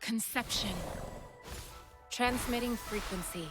conception. Transmitting frequency.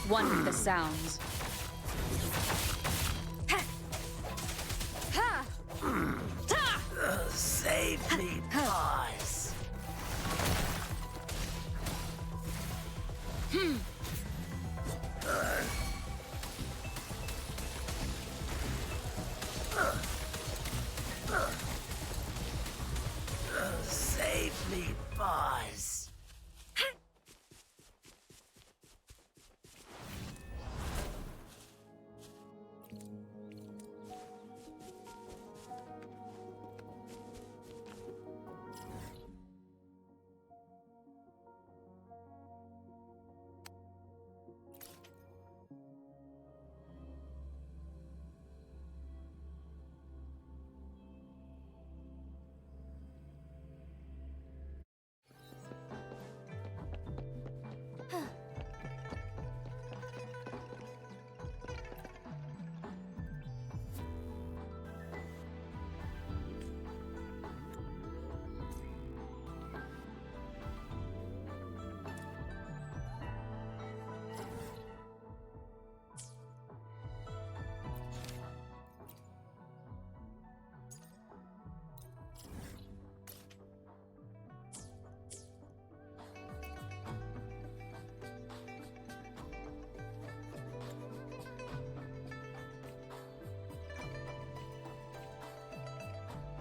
One with the sounds. Save me, boss. Save me, boss.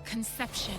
Conception.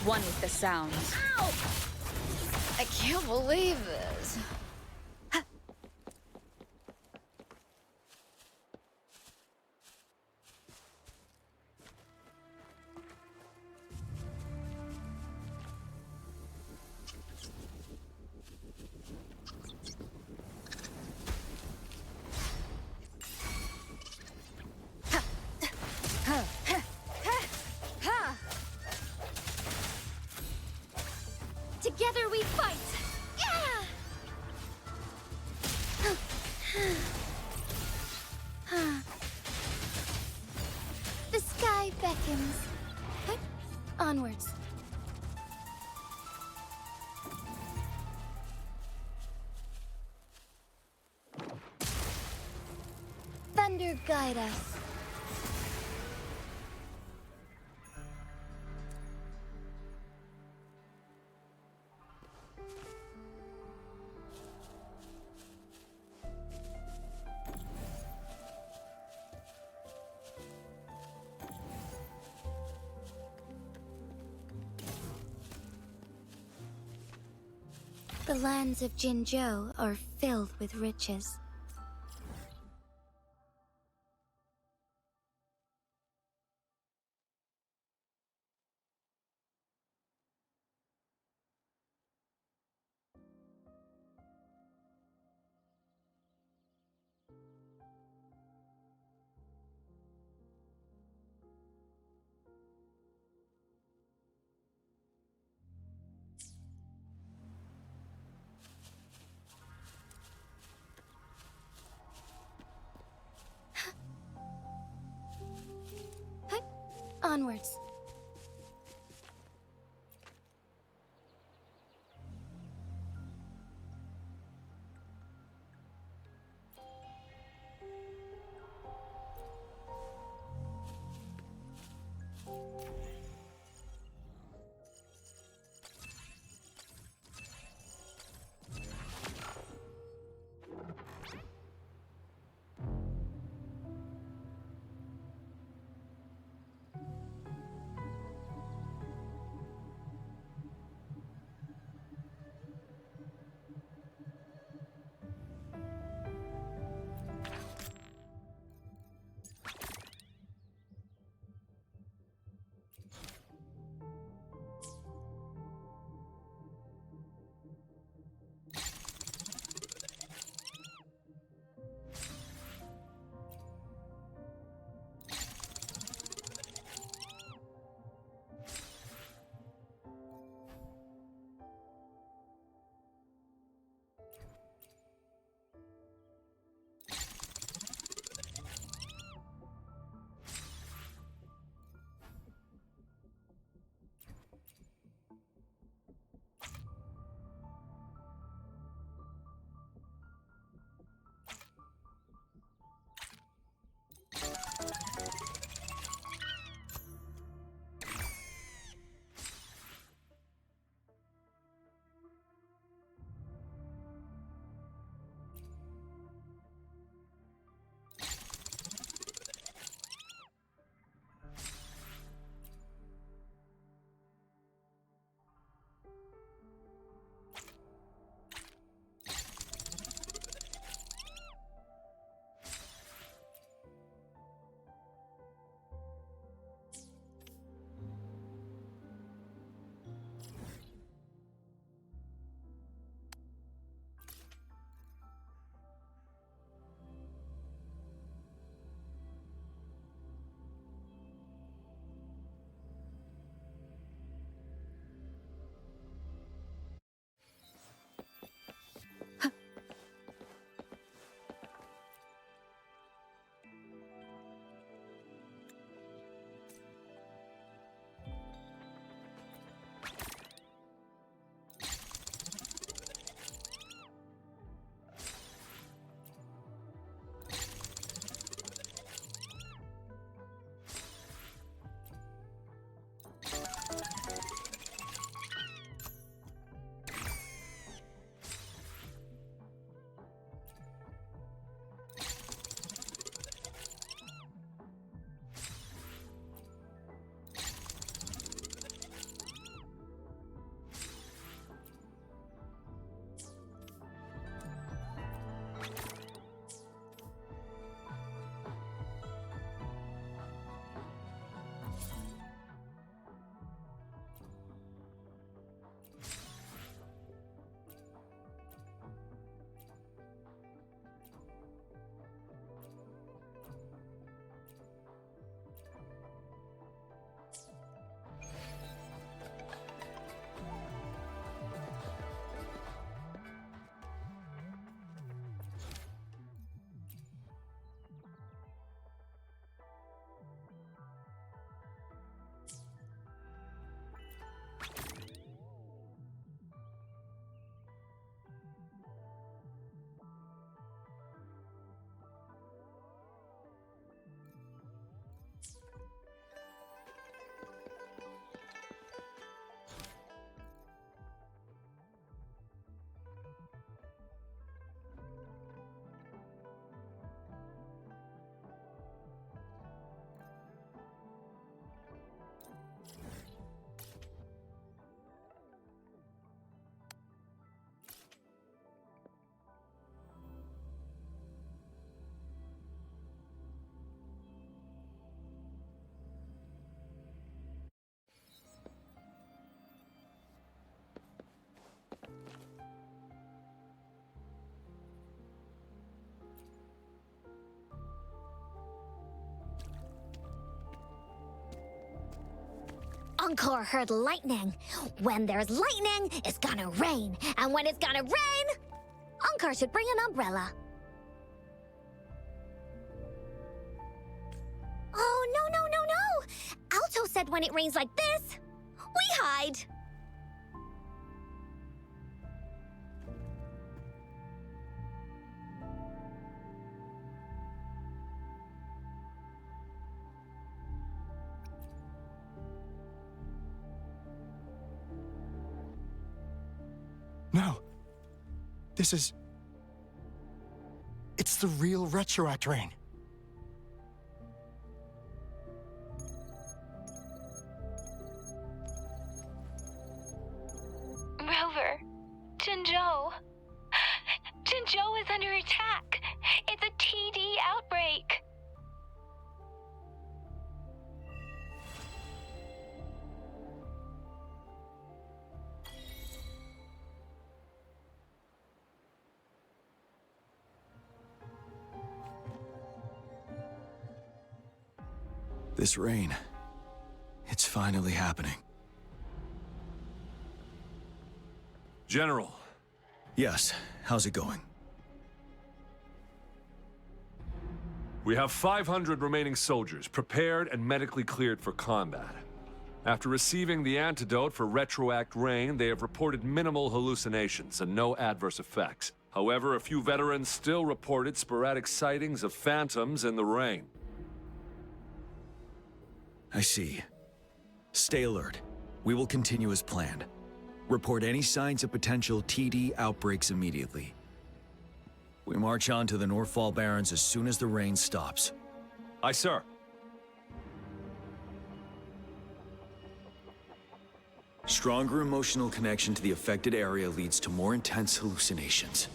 One with the sounds. Ow! I can't believe this. Together we fight! The sky beckons. Onwards. Thunder guide us. The lands of Jinzhou are filled with riches. Onwards. Encore heard lightning. When there's lightning, it's gonna rain. And when it's gonna rain, Encore should bring an umbrella. Oh, no. Alto said when it rains like this, we hide. No. It's the real Retroact rain. Rover, Jinzhou. Jinzhou is under attack. It's a TD outbreak. This rain, it's finally happening. General. Yes, how's it going? We have 500 remaining soldiers, prepared and medically cleared for combat. After receiving the antidote for Retroact Rain, they have reported minimal hallucinations and no adverse effects. However, a few veterans still reported sporadic sightings of phantoms in the rain. I see. Stay alert. We will continue as planned. Report any signs of potential TD outbreaks immediately. We march on to the Northfall Barrens as soon as the rain stops. Aye, sir. Stronger emotional connection to the affected area leads to more intense hallucinations.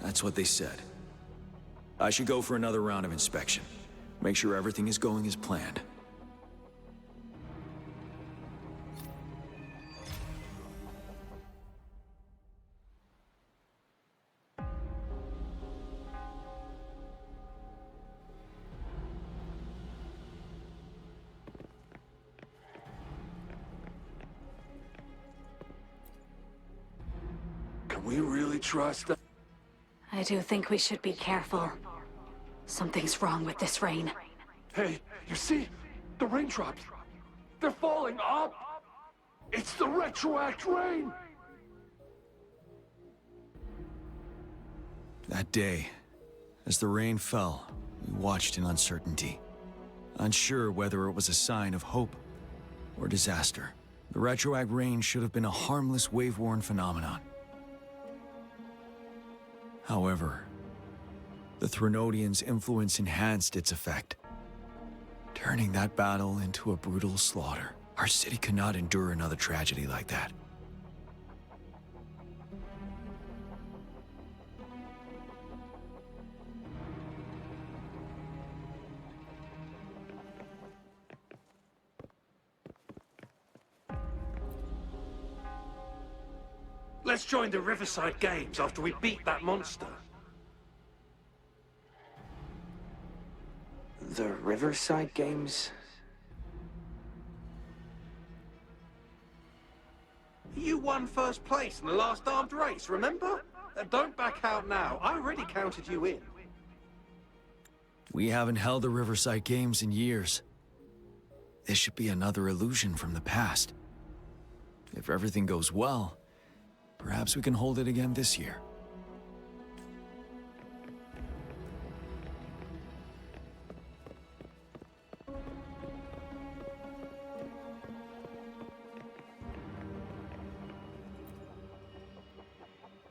That's what they said. I should go for another round of inspection. Make sure everything is going as planned. Can we really trust them? I do think we should be careful. Something's wrong with this rain. Hey, you see? The raindrops. They're falling up! It's the Retroact Rain! That day, as the rain fell, we watched in uncertainty. Unsure whether it was a sign of hope or disaster. The Retroact Rain should have been a harmless wave-worn phenomenon. However, the Threnodians' influence enhanced its effect, turning that battle into a brutal slaughter. Our city could not endure another tragedy like that. Let's join the Riverside Games after we beat that monster. The Riverside Games? You won first place in the last armed race, remember? Don't back out now. I already counted you in. We haven't held the Riverside Games in years. This should be another illusion from the past. If everything goes well, perhaps we can hold it again this year.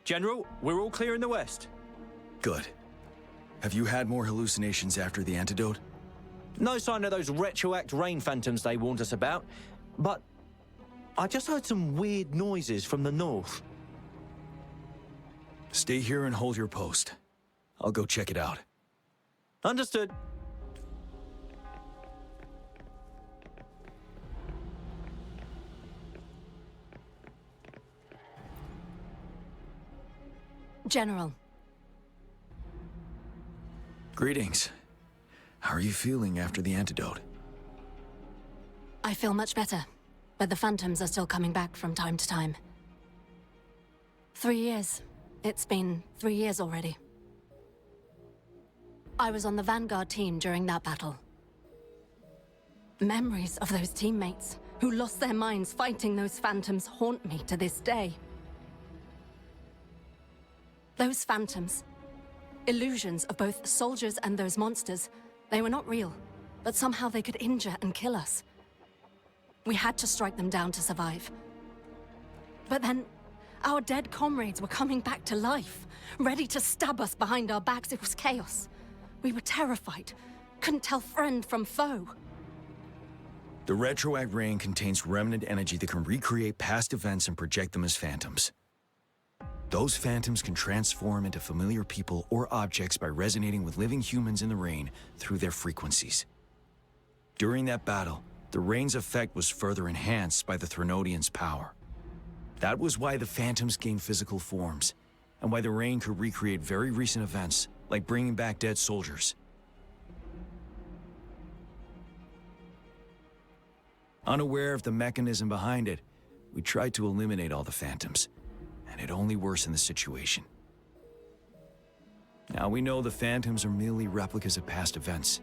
General, we're all clear in the west. Good. Have you had more hallucinations after the antidote? No sign of those Retroact rain phantoms they warned us about, but I just heard some weird noises from the north. Stay here and hold your post. I'll go check it out. Understood. General. Greetings. How are you feeling after the antidote? I feel much better, but the phantoms are still coming back from time to time. 3 years. It's been 3 years already. I was on the Vanguard team during that battle. Memories of those teammates who lost their minds fighting those phantoms haunt me to this day. Those phantoms, illusions of both soldiers and those monsters, they were not real, but somehow they could injure and kill us. We had to strike them down to survive. But then, our dead comrades were coming back to life, ready to stab us behind our backs. It was chaos. We were terrified, couldn't tell friend from foe. The retroact rain contains remnant energy that can recreate past events and project them as phantoms. Those phantoms can transform into familiar people or objects by resonating with living humans in the rain through their frequencies. During that battle, the rain's effect was further enhanced by the Threnodians' power. That was why the phantoms gained physical forms, and why the rain could recreate very recent events, like bringing back dead soldiers. Unaware of the mechanism behind it, we tried to eliminate all the phantoms, and it only worsened the situation. Now we know the phantoms are merely replicas of past events.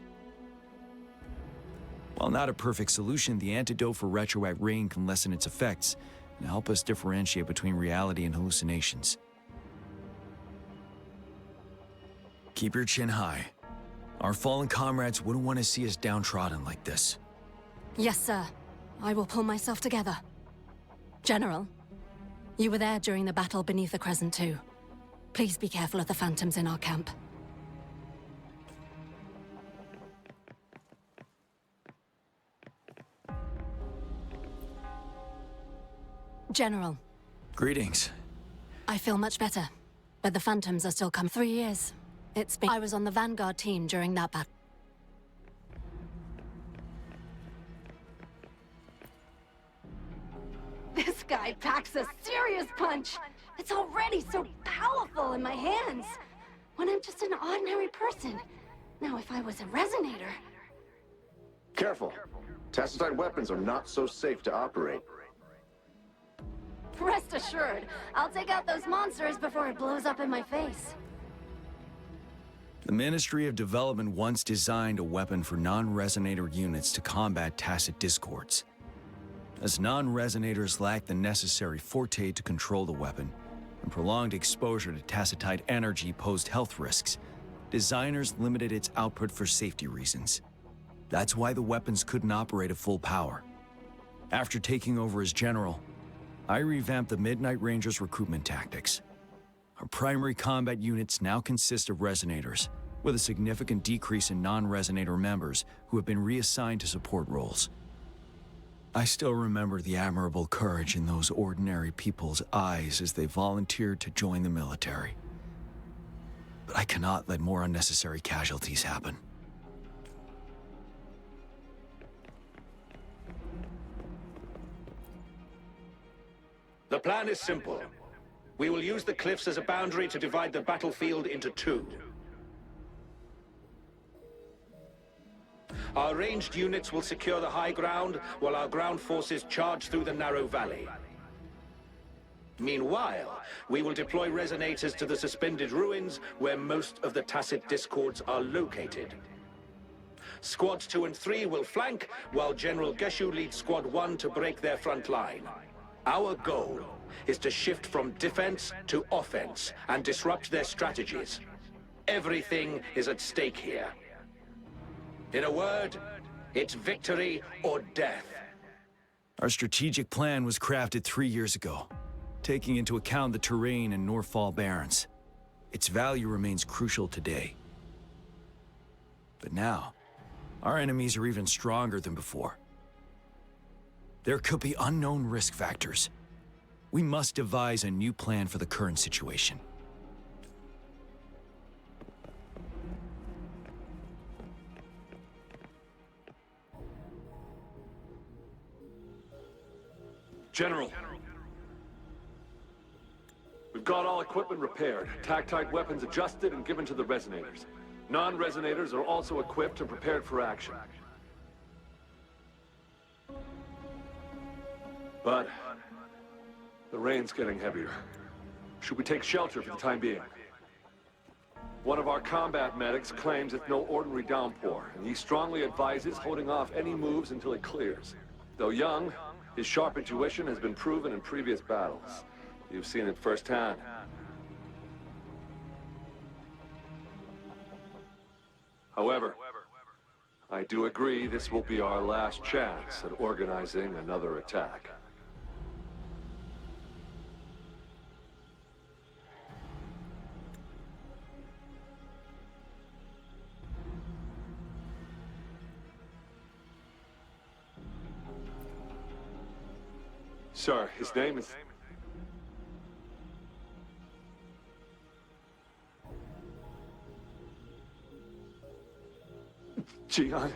While not a perfect solution, the antidote for retroact rain can lessen its effects and help us differentiate between reality and hallucinations. Keep your chin high. Our fallen comrades wouldn't want to see us downtrodden like this. Yes, sir. I will pull myself together. General, you were there during the battle beneath the Crescent too. Please be careful of the phantoms in our camp. General. Greetings. I feel much better, but the phantoms are still coming. 3 years. It's been. I was on the Vanguard team during that battle. This guy packs a serious punch. It's already so powerful in my hands. When I'm just an ordinary person. Now, if I was a resonator... Careful. Tacitite weapons are not so safe to operate. Rest assured, I'll take out those monsters before it blows up in my face. The Ministry of Development once designed a weapon for non-resonator units to combat tacit discords. As non-resonators lack the necessary forte to control the weapon, and prolonged exposure to tacitite energy posed health risks, designers limited its output for safety reasons. That's why the weapons couldn't operate at full power. After taking over as general, I revamped the Midnight Rangers' recruitment tactics. Our primary combat units now consist of resonators, with a significant decrease in non-resonator members who have been reassigned to support roles. I still remember the admirable courage in those ordinary people's eyes as they volunteered to join the military. But I cannot let more unnecessary casualties happen. The plan is simple. We will use the cliffs as a boundary to divide the battlefield into two. Our ranged units will secure the high ground, while our ground forces charge through the narrow valley. Meanwhile, we will deploy resonators to the suspended ruins, where most of the tacit discords are located. Squads 2 and 3 will flank, while General Geshu leads Squad 1 to break their front line. Our goal is to shift from defense to offense and disrupt their strategies. Everything is at stake here. In a word, it's victory or death. Our strategic plan was crafted 3 years ago, taking into account the terrain in Northfall Barrens. Its value remains crucial today. But now, our enemies are even stronger than before. There could be unknown risk factors. We must devise a new plan for the current situation. General. We've got all equipment repaired, tactite weapons adjusted and given to the resonators. Non-resonators are also equipped and prepared for action. But the rain's getting heavier. Should we take shelter for the time being? One of our combat medics claims it's no ordinary downpour, and he strongly advises holding off any moves until it clears. Though young, his sharp intuition has been proven in previous battles. You've seen it firsthand. However, I do agree this will be our last chance at organizing another attack. Sir, his name is... Gian.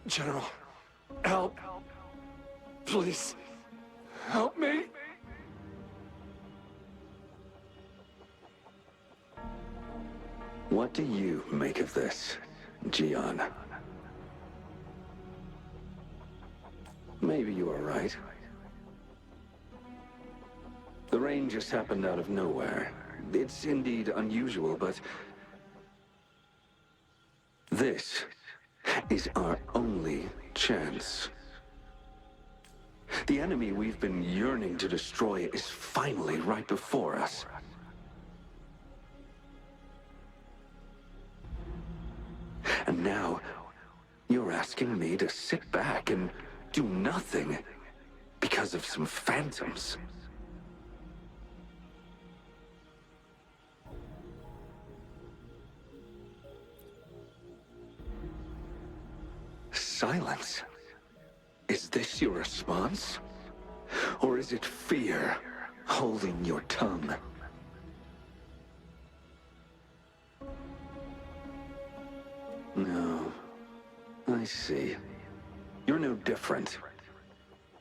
General, help. Please, help me. What do you make of this, Gian? Maybe you are right. The rain just happened out of nowhere. It's indeed unusual, but... this is our only chance. The enemy we've been yearning to destroy is finally right before us. And now, you're asking me to sit back and do nothing because of some phantoms. Silence? Is this your response? Or is it fear holding your tongue? No. I see. You're no different.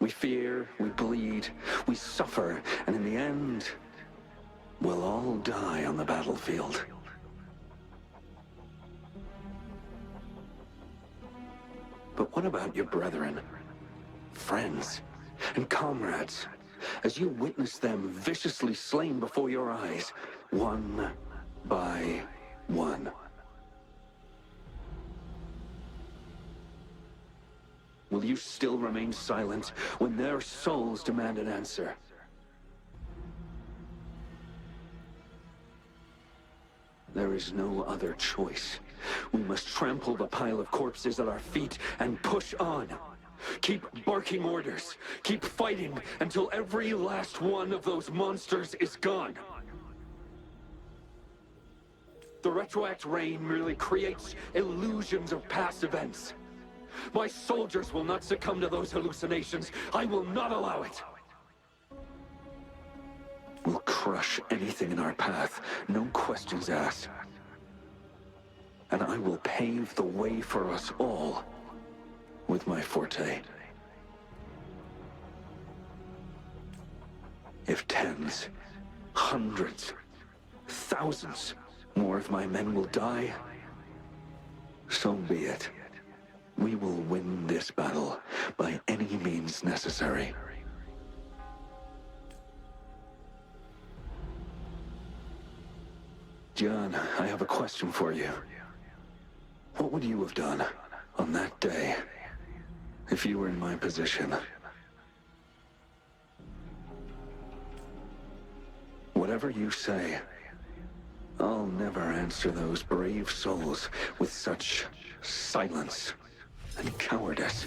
We fear, we bleed, we suffer, and in the end, we'll all die on the battlefield. But what about your brethren, friends, and comrades, as you witness them viciously slain before your eyes, one by one? Will you still remain silent when their souls demand an answer? There is no other choice. We must trample the pile of corpses at our feet and push on. Keep barking orders. Keep fighting until every last one of those monsters is gone. The retroact rain merely creates illusions of past events. My soldiers will not succumb to those hallucinations. I will not allow it. We'll crush anything in our path, no questions asked. And I will pave the way for us all with my forte. If tens, hundreds, thousands more of my men will die, so be it. We will win this battle by any means necessary. John, I have a question for you. What would you have done on that day if you were in my position? Whatever you say, I'll never answer those brave souls with such silence and cowardice.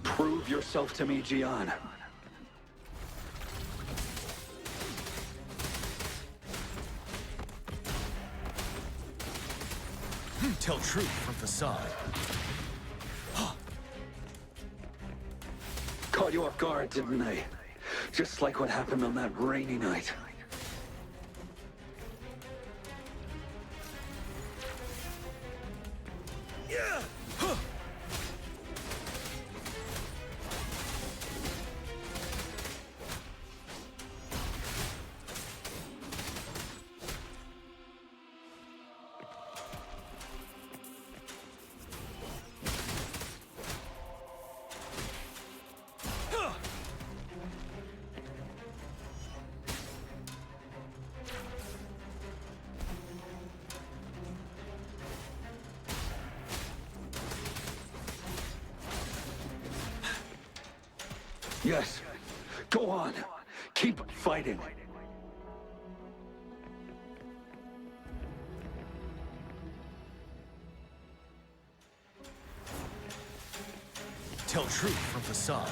Prove yourself to me, Gian. Tell truth from facade. Caught you off guard, didn't they? Just like what happened on that rainy night. Yes. Go on. Keep fighting. Tell truth from facade.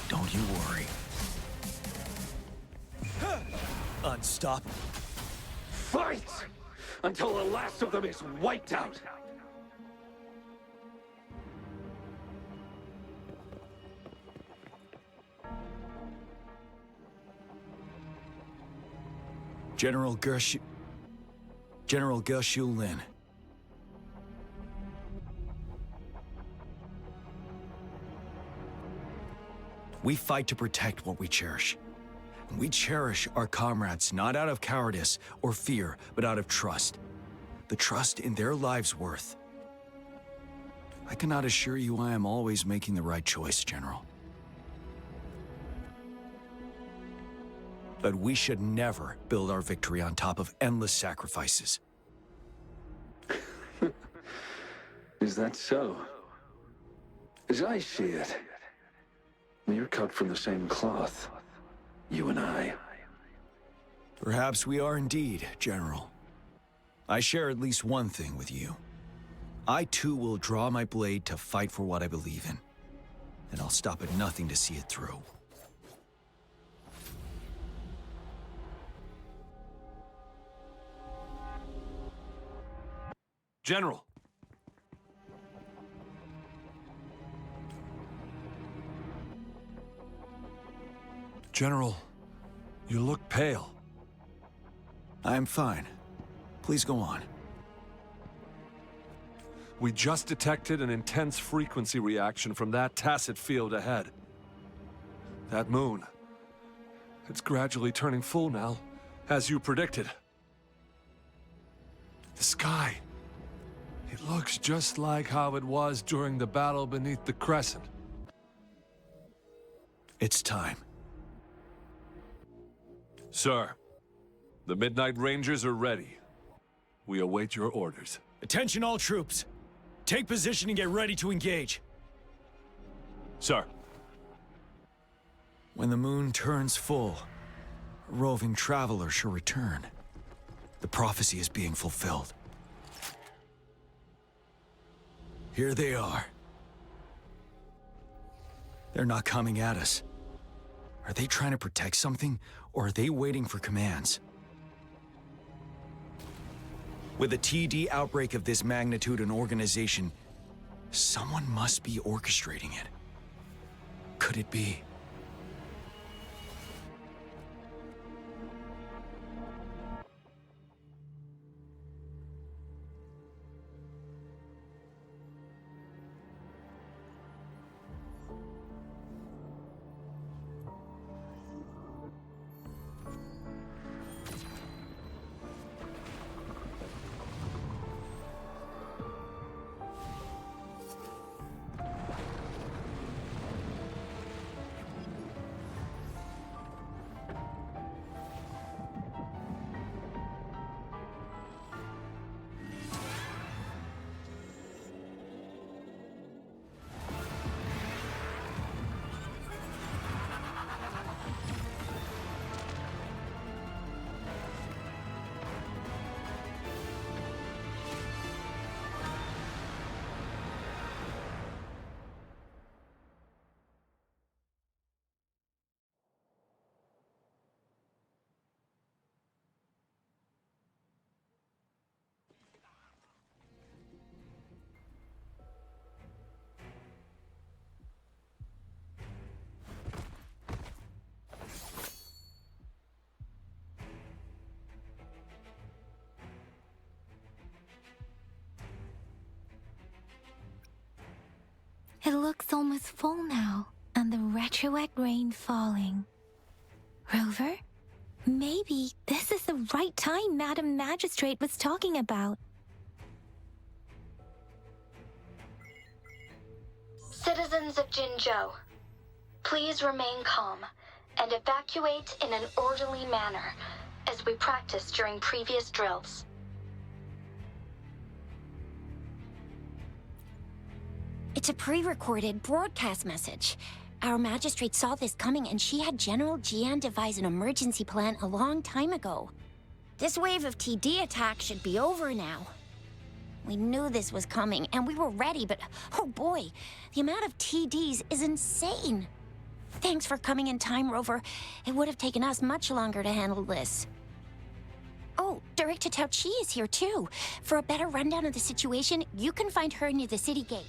Don't you worry. Unstoppable. Fight! Until the last of them is wiped out! General Geshu Lin. We fight to protect what we cherish. We cherish our comrades not out of cowardice or fear, but out of trust. The trust in their lives' worth. I cannot assure you I am always making the right choice, General. But we should never build our victory on top of endless sacrifices. Is that so? As I see it, you're cut from the same cloth, you and I. Perhaps we are indeed, General. I share at least one thing with you. I too will draw my blade to fight for what I believe in. And I'll stop at nothing to see it through. General! General, you look pale. I'm fine. Please go on. We just detected an intense frequency reaction from that tacit field ahead. That moon. It's gradually turning full now, as you predicted. The sky. It looks just like how it was during the battle beneath the Crescent. It's time. Sir, the Midnight Rangers are ready. We await your orders. Attention all troops. Take position and get ready to engage. Sir. When the moon turns full, a roving traveler shall return. The prophecy is being fulfilled. Here they are. They're not coming at us. Are they trying to protect something, or are they waiting for commands? With a TD outbreak of this magnitude and organization, someone must be orchestrating it. Could it be? It looks almost full now, and the retroact rain falling. Rover? Maybe this is the right time Madam Magistrate was talking about. So Citizens of Jinzhou, please remain calm and evacuate in an orderly manner as we practiced during previous drills. It's a pre-recorded broadcast message. Our magistrate saw this coming and she had General Jian devise an emergency plan a long time ago. This wave of TD attacks should be over now. We knew this was coming and we were ready, but oh boy, the amount of TDs is insane. Thanks for coming in time, Rover. It would have taken us much longer to handle this. Oh, Director Tao Chi is here too. For a better rundown of the situation, you can find her near the city gate.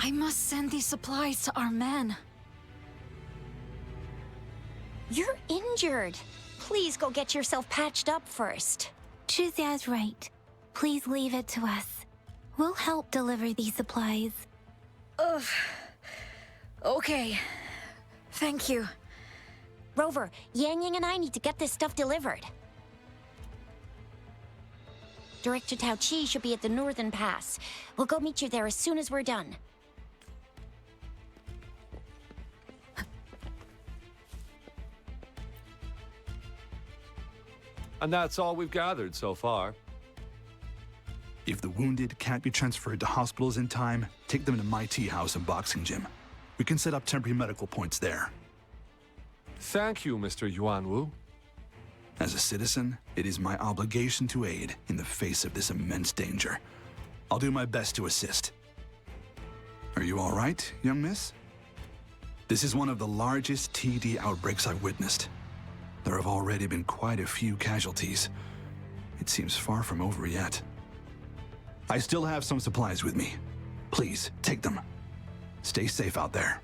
I must send these supplies to our men. You're injured. Please go get yourself patched up first. Chuxia's right. Please leave it to us. We'll help deliver these supplies. Ugh. Okay. Thank you. Rover, Yang Yang and I need to get this stuff delivered. Director Tao Chi should be at the Northern Pass. We'll go meet you there as soon as we're done. And that's all we've gathered so far. If the wounded can't be transferred to hospitals in time, take them to my tea house and boxing gym. We can set up temporary medical points there. Thank you, Mr. Yuanwu. As a citizen, it is my obligation to aid in the face of this immense danger. I'll do my best to assist. Are you all right, young miss? This is one of the largest TD outbreaks I've witnessed. There have already been quite a few casualties. It seems far from over yet. I still have some supplies with me. Please, take them. Stay safe out there.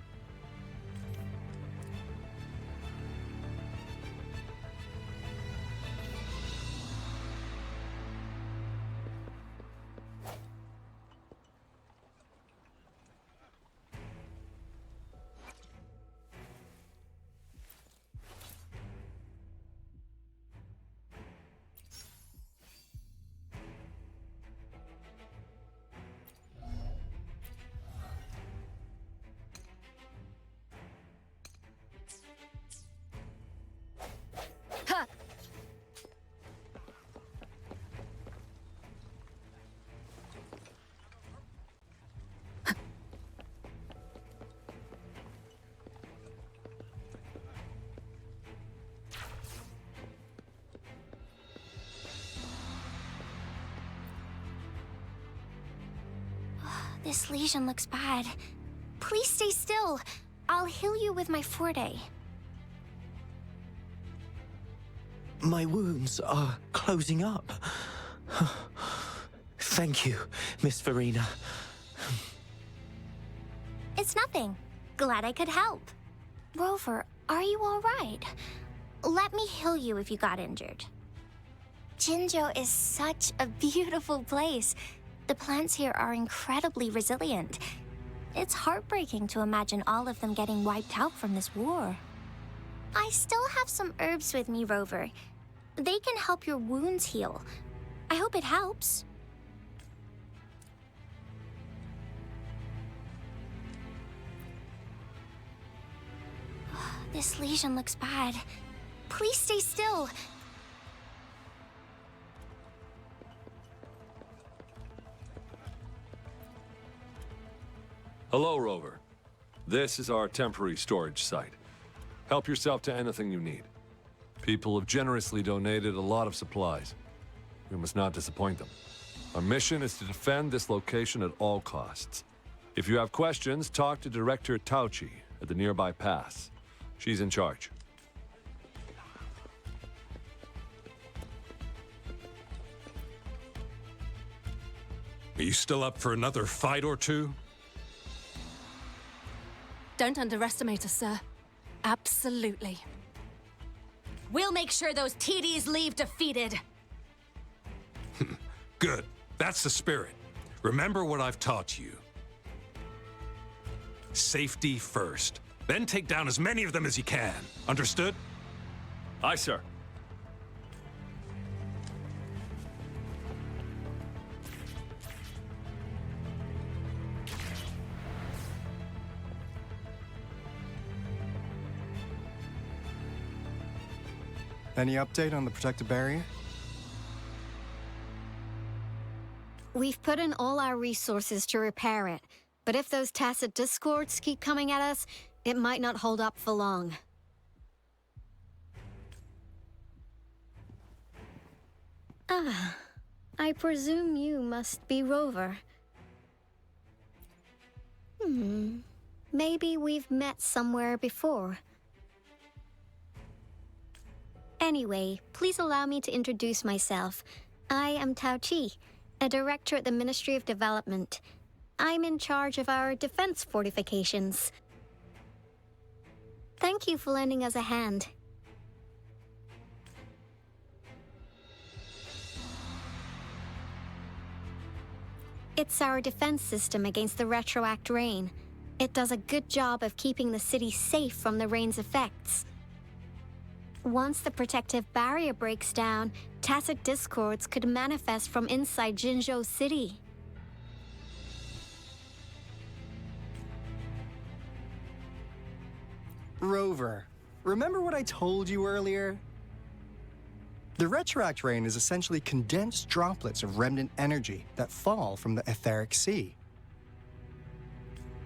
This lesion looks bad. Please stay still. I'll heal you with my Forte. My wounds are closing up. Thank you, Miss Verena. It's nothing. Glad I could help. Rover, are you all right? Let me heal you if you got injured. Jinzhou is such a beautiful place. The plants here are incredibly resilient. It's heartbreaking to imagine all of them getting wiped out from this war. I still have some herbs with me, Rover. They can help your wounds heal. I hope it helps. This lesion looks bad. Please stay still. Hello, Rover. This is our temporary storage site. Help yourself to anything you need. People have generously donated a lot of supplies. We must not disappoint them. Our mission is to defend this location at all costs. If you have questions, talk to Director Tao Chi at the nearby pass. She's in charge. Are you still up for another fight or two? Don't underestimate us, sir. Absolutely. We'll make sure those TDs leave defeated. Good. That's the spirit. Remember what I've taught you. Safety first. Then take down as many of them as you can. Understood? Aye, sir. Any update on the protective barrier? We've put in all our resources to repair it, but if those tacit discords keep coming at us, it might not hold up for long. Ah, I presume you must be Rover. Maybe we've met somewhere before. Anyway, please allow me to introduce myself. I am Tao Chi, a director at the Ministry of Development. I'm in charge of our defense fortifications. Thank you for lending us a hand. It's our defense system against the retroact rain. It does a good job of keeping the city safe from the rain's effects. Once the protective barrier breaks down, tacit discords could manifest from inside Jinzhou City. Rover, remember what I told you earlier? The retroact rain is essentially condensed droplets of remnant energy that fall from the etheric sea.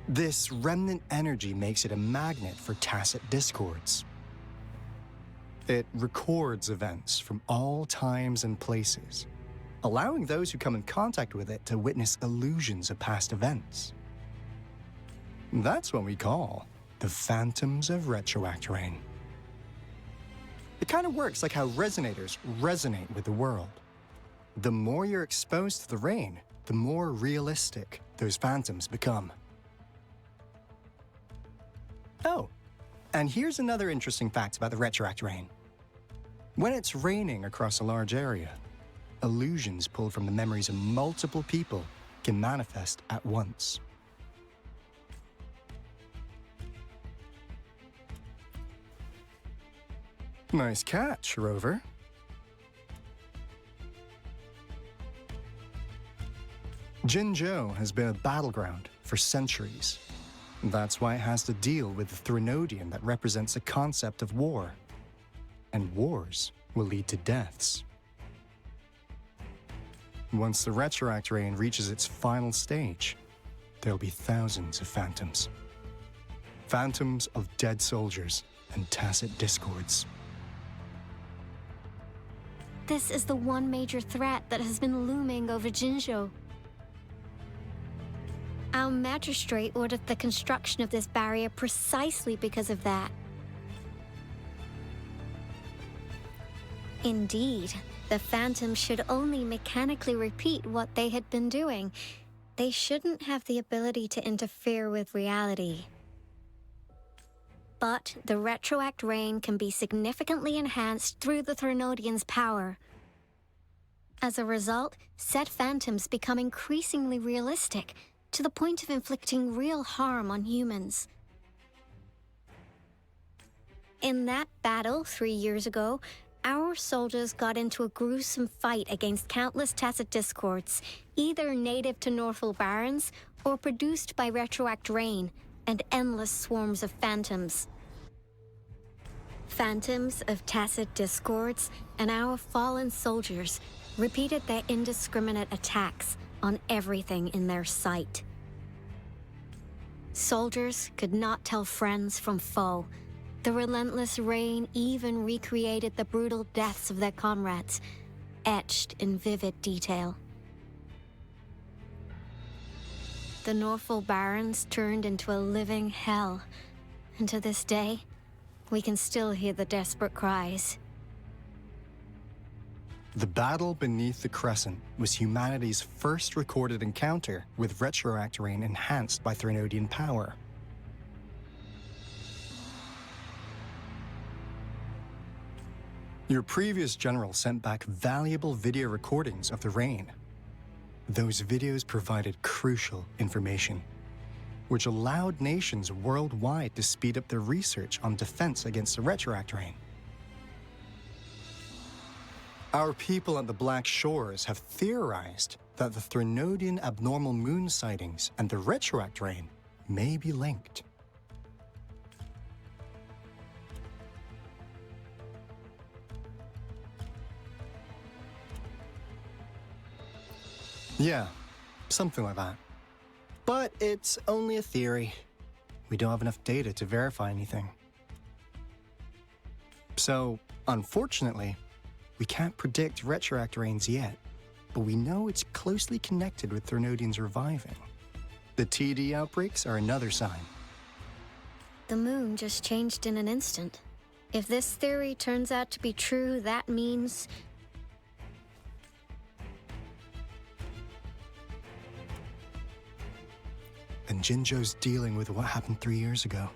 This remnant energy makes it a magnet for tacit discords. It records events from all times and places, allowing those who come in contact with it to witness illusions of past events. That's what we call the phantoms of retroact rain. It kind of works like how resonators resonate with the world. The more you're exposed to the rain, the more realistic those phantoms become. Oh, and here's another interesting fact about the retroact rain. When it's raining across a large area, illusions pulled from the memories of multiple people can manifest at once. Nice catch, Rover. Jinzhou has been a battleground for centuries. That's why it has to deal with the Threnodian that represents the concept of war. And wars will lead to deaths. Once the retroact rain reaches its final stage, there'll be thousands of phantoms. Phantoms of dead soldiers and tacit discords. This is the one major threat that has been looming over Jinzhou. Our magistrate ordered the construction of this barrier precisely because of that. Indeed, the phantoms should only mechanically repeat what they had been doing. They shouldn't have the ability to interfere with reality. But the retroact rain can be significantly enhanced through the Threnodian's power. As a result, said phantoms become increasingly realistic, to the point of inflicting real harm on humans. In that battle 3 years ago, our soldiers got into a gruesome fight against countless tacit discords, either native to Northwell Barrens or produced by retroact rain and endless swarms of phantoms. Phantoms of tacit discords and our fallen soldiers repeated their indiscriminate attacks on everything in their sight. Soldiers could not tell friends from foe. The relentless rain even recreated the brutal deaths of their comrades, etched in vivid detail. The Northwell Barrens turned into a living hell, and to this day, we can still hear the desperate cries. The battle beneath the Crescent was humanity's first recorded encounter with retroact rain enhanced by Threnodian power. Your previous general sent back valuable video recordings of the rain. Those videos provided crucial information. which allowed nations worldwide to speed up their research on defense against the retroact rain. Our people at the Black Shores have theorized that the Threnodian abnormal moon sightings and the retroact rain may be linked. Yeah, something like that. But it's only a theory. We don't have enough data to verify anything. So, unfortunately, we can't predict retroact rains yet, but we know it's closely connected with Threnodians reviving. The TD outbreaks are another sign. The moon just changed in an instant. If this theory turns out to be true, that means... And Jinzhou's dealing with what happened 3 years ago.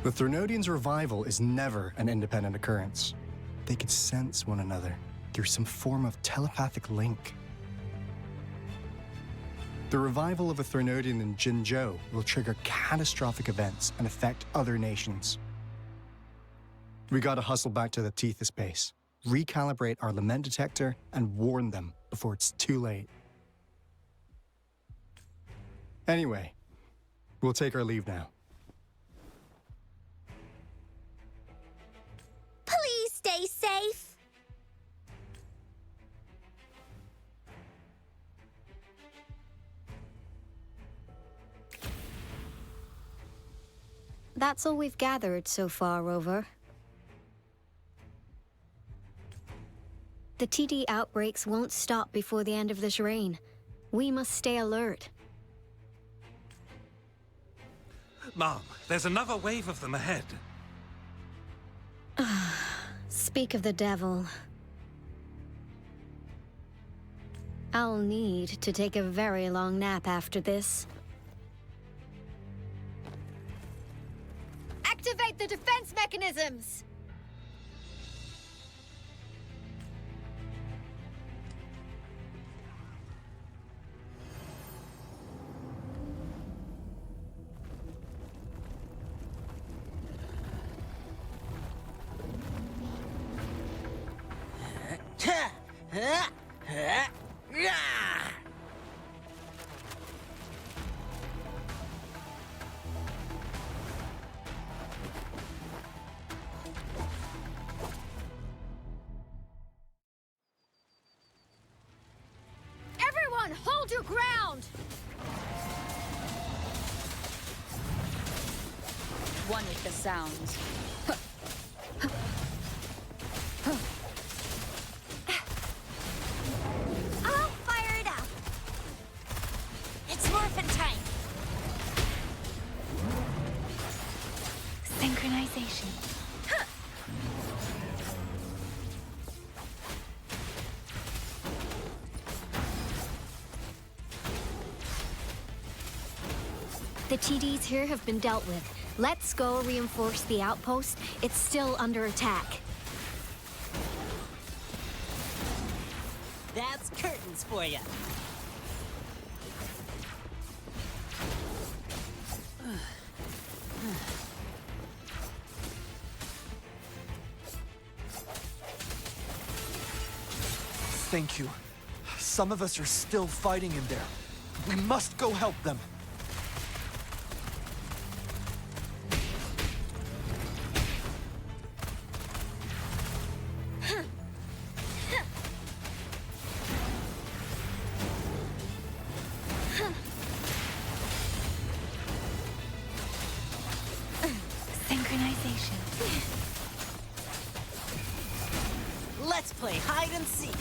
The Threnodians' revival is never an independent occurrence. They could sense one another through some form of telepathic link. The revival of a Threnodian in Jinzhou will trigger catastrophic events and affect other nations. We gotta hustle back to the Tethys base, recalibrate our lament detector, and warn them before it's too late. Anyway, we'll take our leave now. Please stay safe. That's all we've gathered so far, Rover. The TD outbreaks won't stop before the end of this reign. We must stay alert. Mom, there's another wave of them ahead. Speak of the devil. I'll need to take a very long nap after this. Activate the defense mechanisms! Everyone, hold your ground! One with the sounds. I'll fire it up. It's morphin' time. Synchronization. The TDs here have been dealt with. Let's go reinforce the outpost. It's still under attack. That's curtains for you. Thank you. Some of us are still fighting in there. We must go help them. Synchronization. Let's play hide and seek.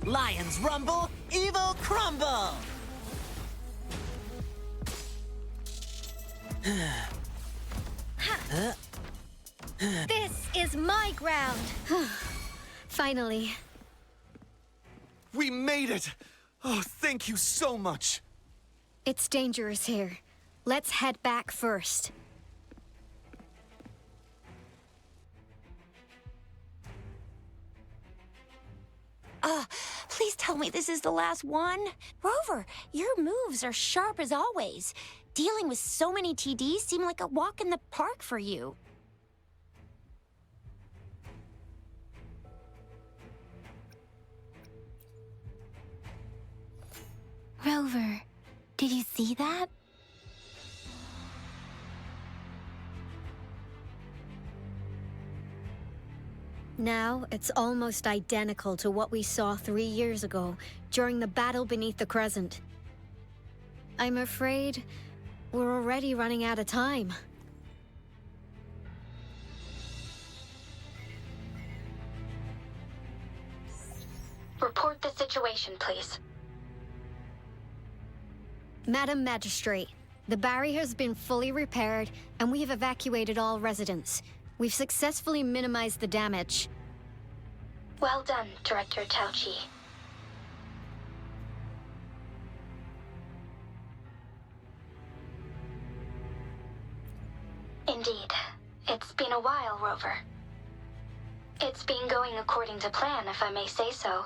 Lions rumble, evil crumble. This is my ground! Finally. We made it! Oh, thank you so much! It's dangerous here. Let's head back first. Please tell me this is the last one. Rover, your moves are sharp as always. Dealing with so many TDs seemed like a walk in the park for you. Rover, did you see that? Now, it's almost identical to what we saw 3 years ago, during the battle beneath the Crescent. I'm afraid we're already running out of time. Report the situation, please. Madam Magistrate, the barrier has been fully repaired, and we have evacuated all residents. We've successfully minimized the damage. Well done, Director Tauchi. Indeed. It's been a while, Rover. It's been going according to plan, if I may say so.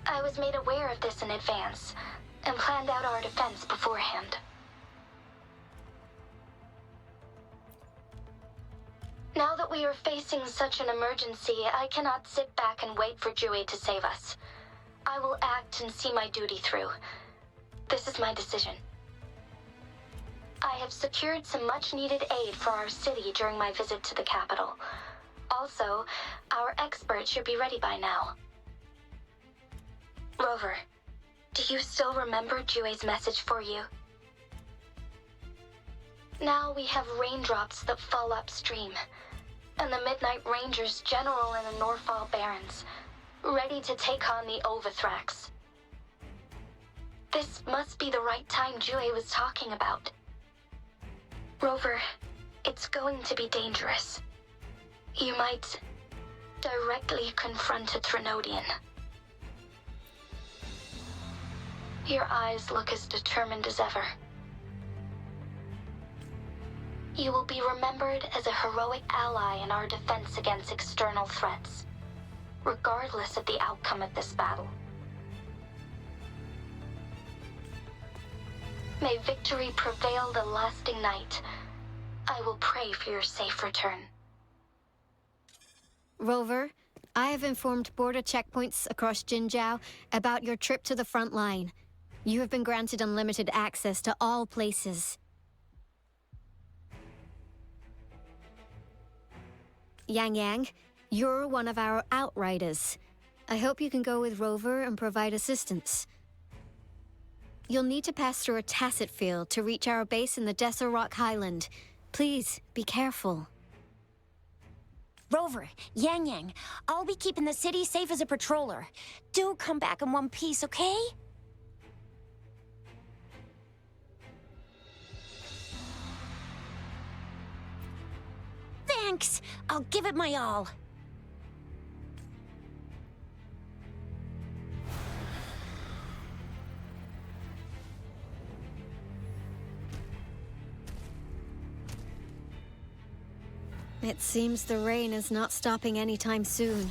I was made aware of this in advance, and planned out our defense beforehand. Now that we are facing such an emergency, I cannot sit back and wait for Jue to save us. I will act and see my duty through. This is my decision. I have secured some much-needed aid for our city during my visit to the capital. Also, our expert should be ready by now. Rover, do you still remember Jue's message for you? Now we have raindrops that fall upstream, and the Midnight Rangers General in the Norfall Barrens, ready to take on the Overthrax. This must be the right time Jue was talking about. Rover, it's going to be dangerous. You might directly confront a Trinodian. Your eyes look as determined as ever. You will be remembered as a heroic ally in our defense against external threats, regardless of the outcome of this battle. May victory prevail the lasting night. I will pray for your safe return. Rover, I have informed border checkpoints across Jinzhou about your trip to the front line. You have been granted unlimited access to all places. Yang Yang, you're one of our outriders. I hope you can go with Rover and provide assistance. You'll need to pass through a tacit field to reach our base in the Desert Rock Highland. Please, be careful. Rover, Yang Yang, I'll be keeping the city safe as a patroller. Do come back in one piece, okay? Thanks! I'll give it my all. It seems the rain is not stopping anytime soon.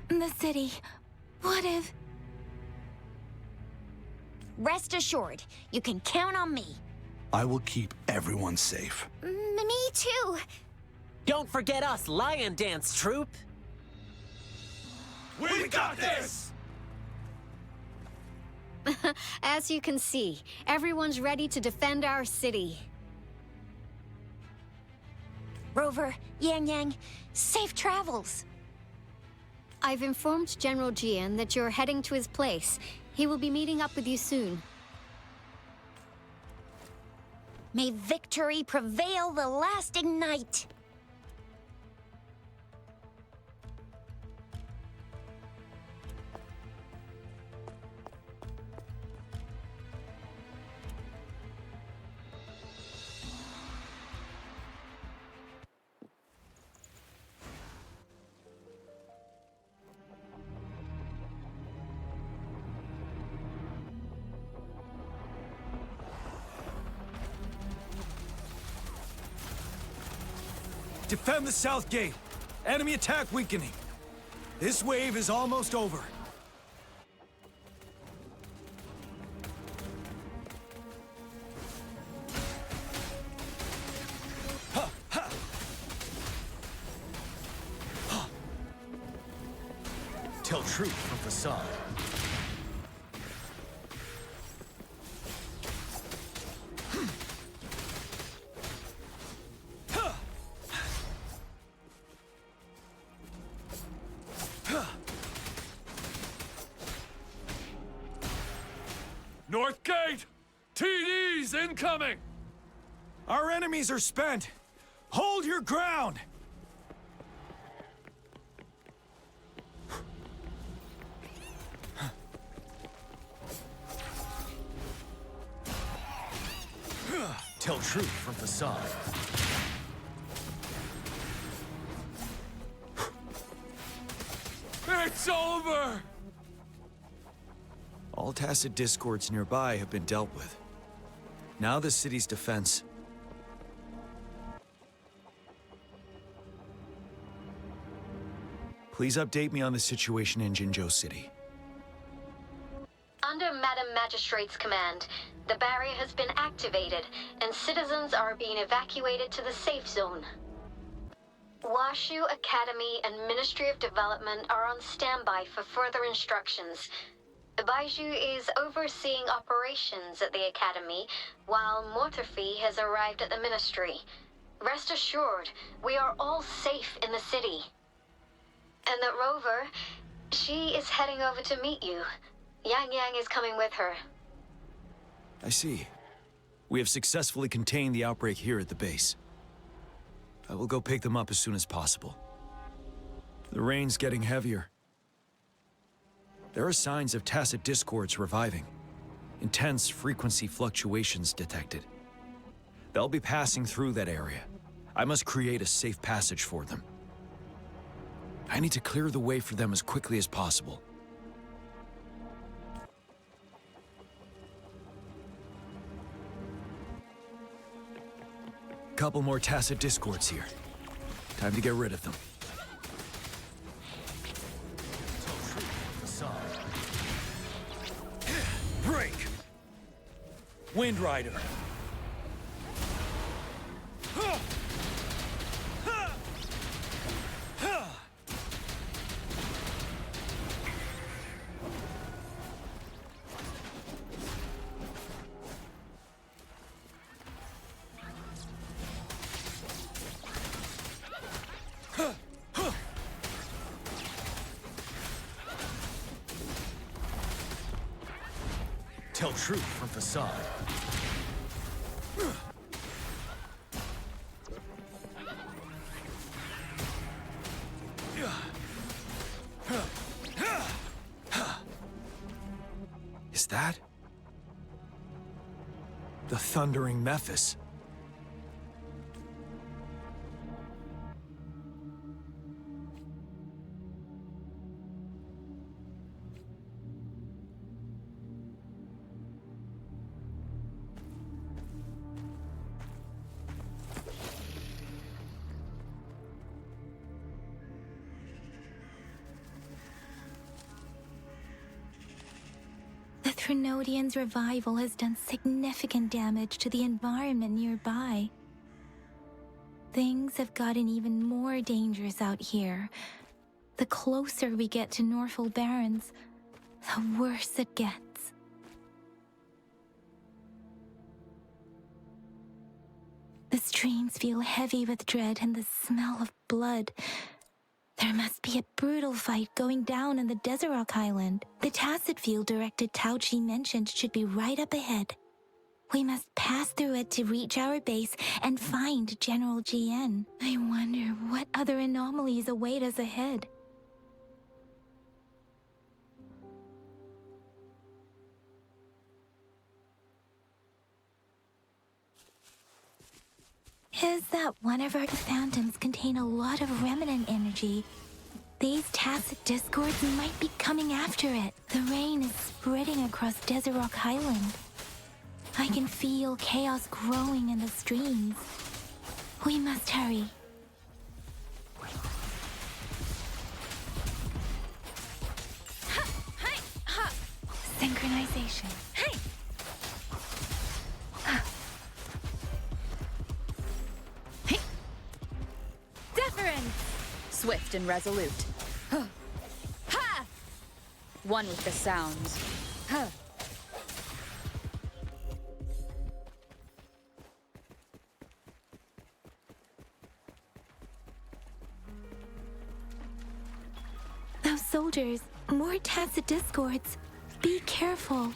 The city. What if... Rest assured, you can count on me. I will keep everyone safe. Me too. Don't forget us, Lion Dance Troupe! We got this! As you can see, everyone's ready to defend our city. Rover, Yang Yang, safe travels. I've informed General Jian that you're heading to his place. He will be meeting up with you soon. May victory prevail the lasting night. Defend the south gate. Enemy attack weakening. This wave is almost over. Tell truth from facade. North Gate! TDs incoming! Our enemies are spent. Hold your ground! Tell truth from facade. It's over! All tacit discords nearby have been dealt with. Now the city's defense. Please update me on the situation in Jinzhou City. Under Madam Magistrate's command, the barrier has been activated, and citizens are being evacuated to the safe zone. Washu Academy and Ministry of Development are on standby for further instructions. Baiju is overseeing operations at the Academy, while Mortophy has arrived at the Ministry. Rest assured, we are all safe in the city. And that Rover, she is heading over to meet you. Yang Yang is coming with her. I see. We have successfully contained the outbreak here at the base. I will go pick them up as soon as possible. The rain's getting heavier. There are signs of tacit discords reviving. Intense frequency fluctuations detected. They'll be passing through that area. I must create a safe passage for them. I need to clear the way for them as quickly as possible. Couple more tacit discords here. Time to get rid of them. Break! Wind Rider! Tell truth from facade. Is that the thundering Mephis? The Trinodians' revival has done significant damage to the environment nearby. Things have gotten even more dangerous out here. The closer we get to Norfolk Barrens, the worse it gets. The streams feel heavy with dread and the smell of blood. There must be a brutal fight going down in the Desert Island. The tacit field directed Tao Chi mentioned should be right up ahead. We must pass through it to reach our base and find General GN. I wonder what other anomalies await us ahead. Is that one of our phantoms contain a lot of remnant energy? These tacit discords might be coming after it. The rain is spreading across Desert Rock Island. I can feel chaos growing in the streams. We must hurry. Synchronization. Hey! Hey! Deference! Swift and resolute. Ha! One with the sounds. Those soldiers, more tacit discords. Be careful.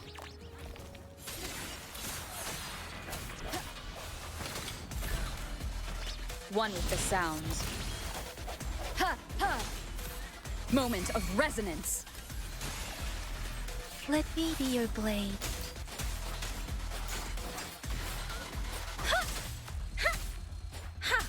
One with the sounds. Ha! Ha! Moment of resonance. Let me be your blade. Ha! Ha! Ha!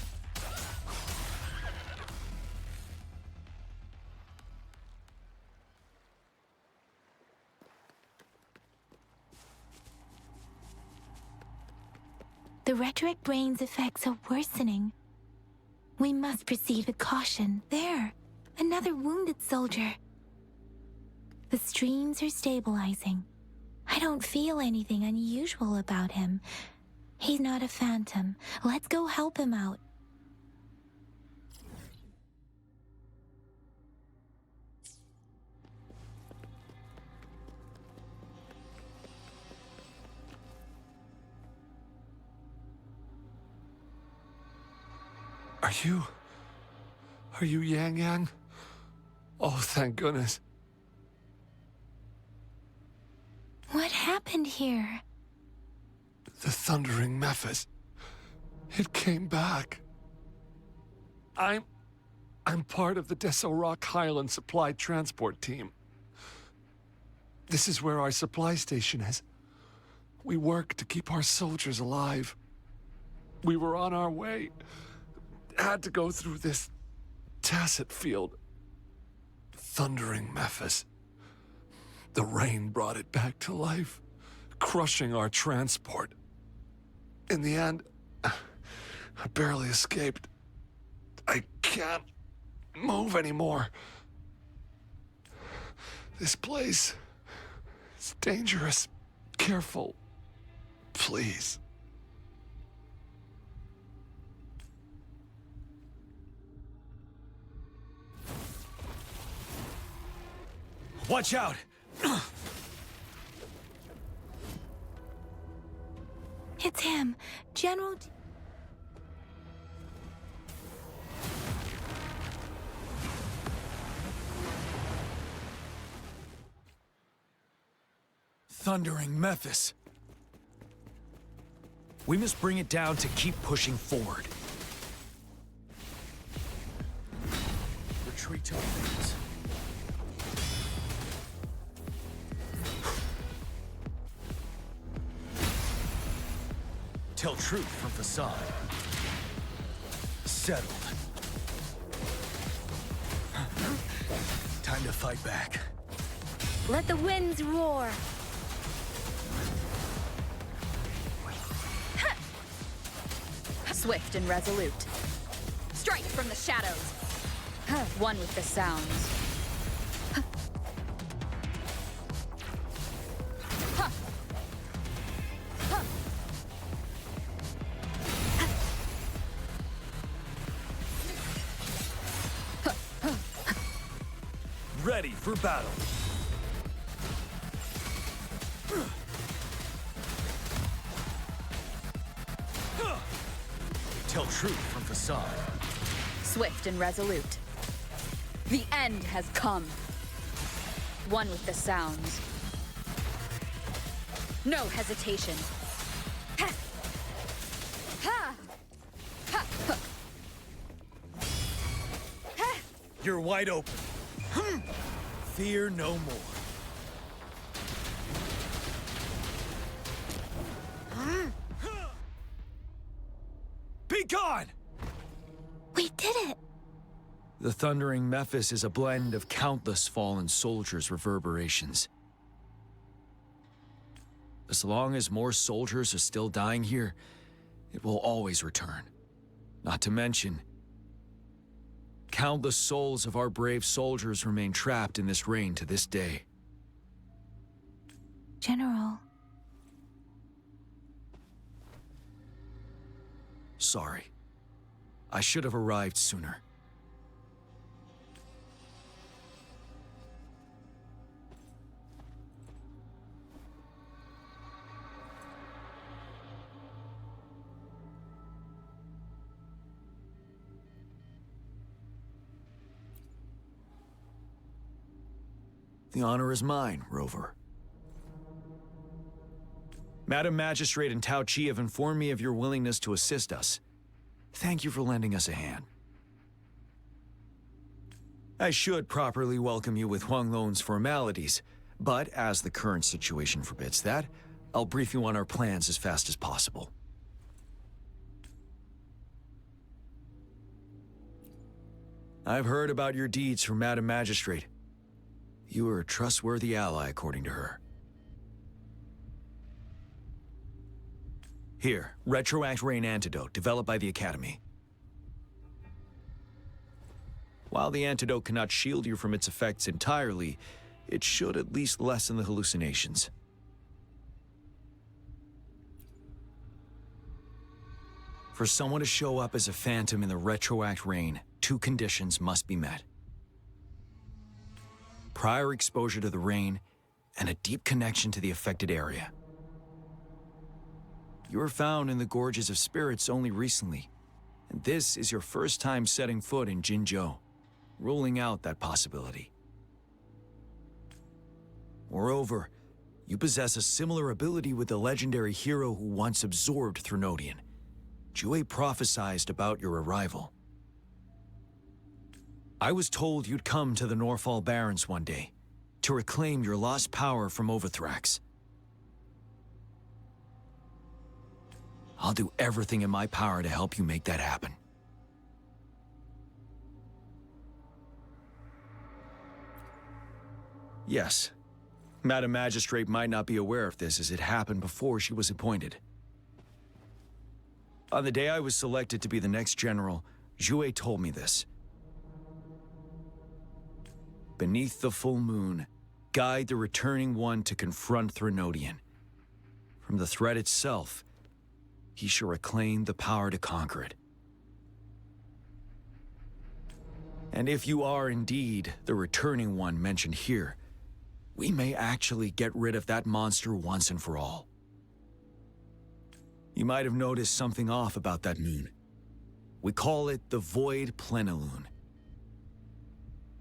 The retroact brain's effects are worsening. We must proceed with caution. There, another wounded soldier. The streams are stabilizing. I don't feel anything unusual about him. He's not a phantom. Let's go help him out. Are you Yang Yang? Oh, thank goodness. What happened here? The Thundering Mephis. It came back. I'm part of the Deso Rock Highland Supply Transport Team. This is where our supply station is. We work to keep our soldiers alive. We were on our way. Had to go through this tacit field. Thundering Mephis. The rain brought it back to life, crushing our transport. In the end, I barely escaped. I can't move anymore. This place is dangerous. Careful, please. Watch out! It's him, General... Thundering Mephis. We must bring it down to keep pushing forward. Retreat to offense. Tell truth from facade. Settled. Time to fight back. Let the winds roar. Swift and resolute. Strike from the shadows. One with the sounds. Ready for battle. Tell truth from facade. Swift and resolute. The end has come. One with the sounds. No hesitation. Ha! Ha! Ha! Ha! You're wide open. Fear no more. Be gone! We did it! The Thundering Mephis is a blend of countless fallen soldiers' reverberations. As long as more soldiers are still dying here, it will always return. Not to mention, countless souls of our brave soldiers remain trapped in this rain to this day. General. Sorry. I should have arrived sooner. The honor is mine, Rover. Madam Magistrate and Tao Chi have informed me of your willingness to assist us. Thank you for lending us a hand. I should properly welcome you with Huang Lon's formalities, but as the current situation forbids that, I'll brief you on our plans as fast as possible. I've heard about your deeds from Madam Magistrate. You are a trustworthy ally, according to her. Here, Retroact Rain Antidote, developed by the Academy. While the antidote cannot shield you from its effects entirely, it should at least lessen the hallucinations. For someone to show up as a phantom in the Retroact Rain, 2 conditions must be met. Prior exposure to the rain, and a deep connection to the affected area. You were found in the Gorges of Spirits only recently, and this is your first time setting foot in Jinzhou, ruling out that possibility. Moreover, you possess a similar ability with the legendary hero who once absorbed Threnodian. Jue prophesied about your arrival. I was told you'd come to the Norfall Barrens one day, to reclaim your lost power from Overthrax. I'll do everything in my power to help you make that happen. Yes, Madam Magistrate might not be aware of this as it happened before she was appointed. On the day I was selected to be the next general, Jue told me this. Beneath the full moon, guide the returning one to confront Threnodian. From the threat itself, he shall reclaim the power to conquer it. And if you are indeed the returning one mentioned here, we may actually get rid of that monster once and for all. You might have noticed something off about that moon. We call it the Void Plenilune.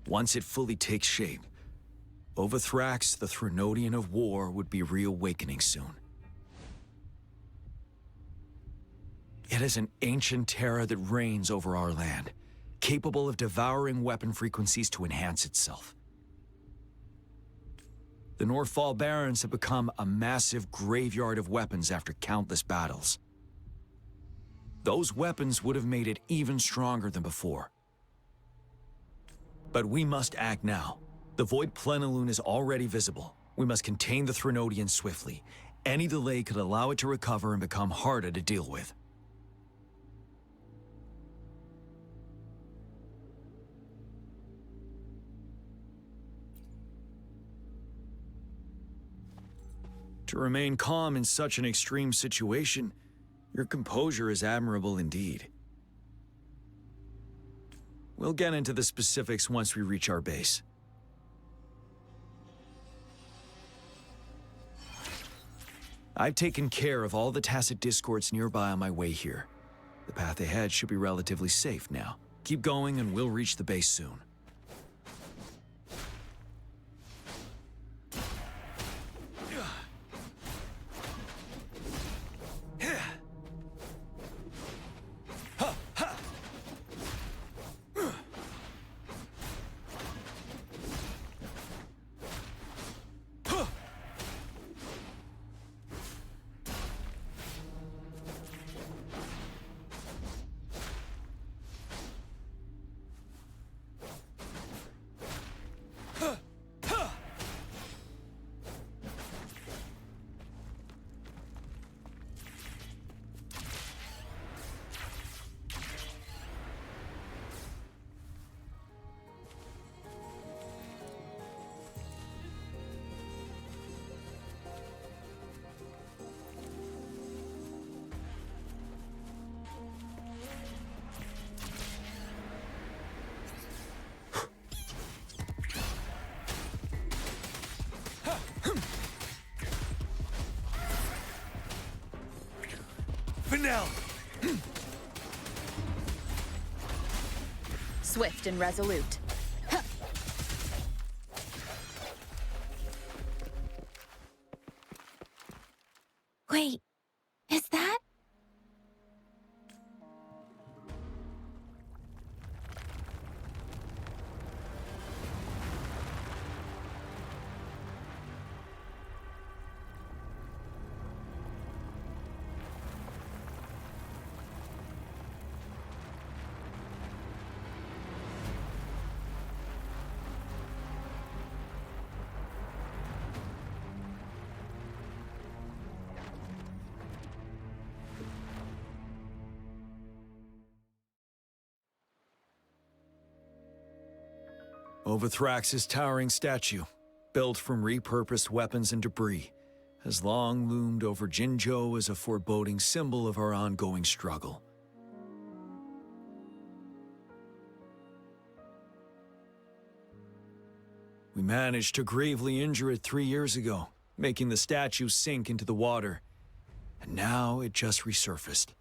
Once it fully takes shape, Overthrax, the Threnodian of War, would be reawakening soon. It is an ancient terror that reigns over our land, capable of devouring weapon frequencies to enhance itself. The Norfall Barrens have become a massive graveyard of weapons after countless battles. Those weapons would have made it even stronger than before. But we must act now. The Void Plenilune is already visible. We must contain the Threnodian swiftly. Any delay could allow it to recover and become harder to deal with. To remain calm in such an extreme situation, your composure is admirable indeed. We'll get into the specifics once we reach our base. I've taken care of all the tacit discords nearby on my way here. The path ahead should be relatively safe now. Keep going and we'll reach the base soon. Sentinel! Swift and resolute. Wait, is that? Overthrax's towering statue, built from repurposed weapons and debris, has long loomed over Jinzhou as a foreboding symbol of our ongoing struggle. We managed to gravely injure it 3 years ago, making the statue sink into the water. And now it just resurfaced.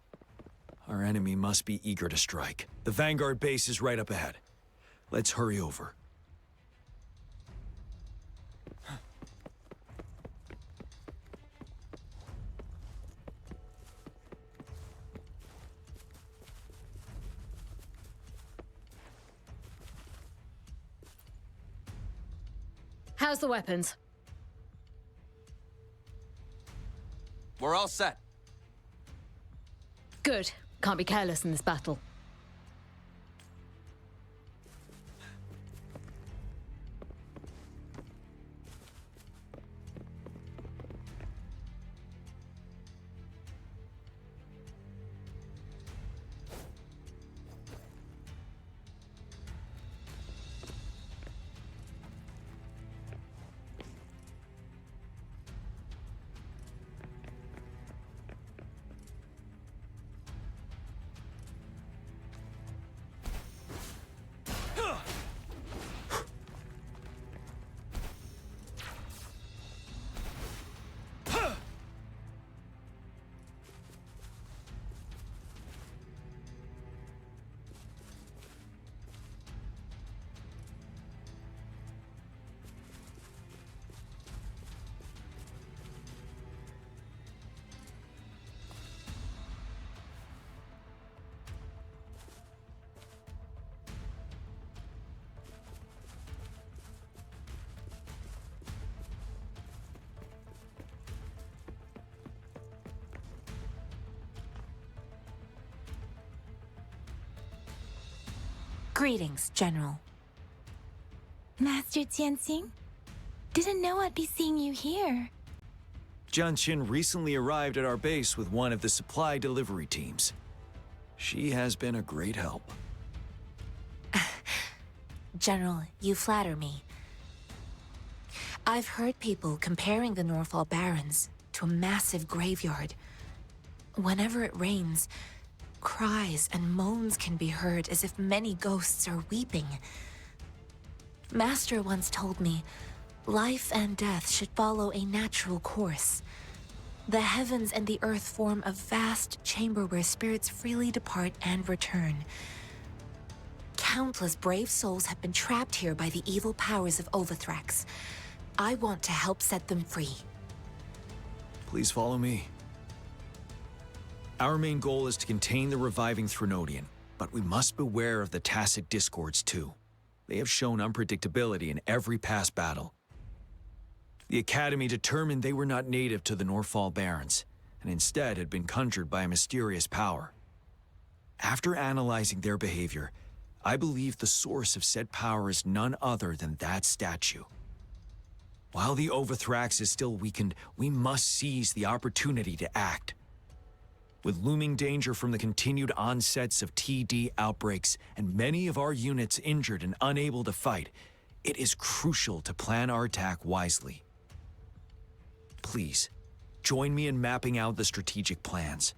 Our enemy must be eager to strike. The Vanguard base is right up ahead. Let's hurry over. How's the weapons? We're all set. Good. Can't be careless in this battle. Greetings, General. Master Jianxing? Didn't know I'd be seeing you here. Jianqin recently arrived at our base with one of the supply delivery teams. She has been a great help. General, you flatter me. I've heard people comparing the Norfall Barrens to a massive graveyard. Whenever it rains, cries and moans can be heard as if many ghosts are weeping. Master once told me, life and death should follow a natural course. The heavens and the earth form a vast chamber where spirits freely depart and return. Countless brave souls have been trapped here by the evil powers of Overthrax. I want to help set them free. Please follow me. Our main goal is to contain the reviving Threnodian, but we must beware of the Tacit Discords too. They have shown unpredictability in every past battle. The Academy determined they were not native to the Norfall Barrens, and instead had been conjured by a mysterious power. After analyzing their behavior, I believe the source of said power is none other than that statue. While the Overthrax is still weakened, we must seize the opportunity to act. With looming danger from the continued onsets of TD outbreaks and many of our units injured and unable to fight, it is crucial to plan our attack wisely. Please, join me in mapping out the strategic plans.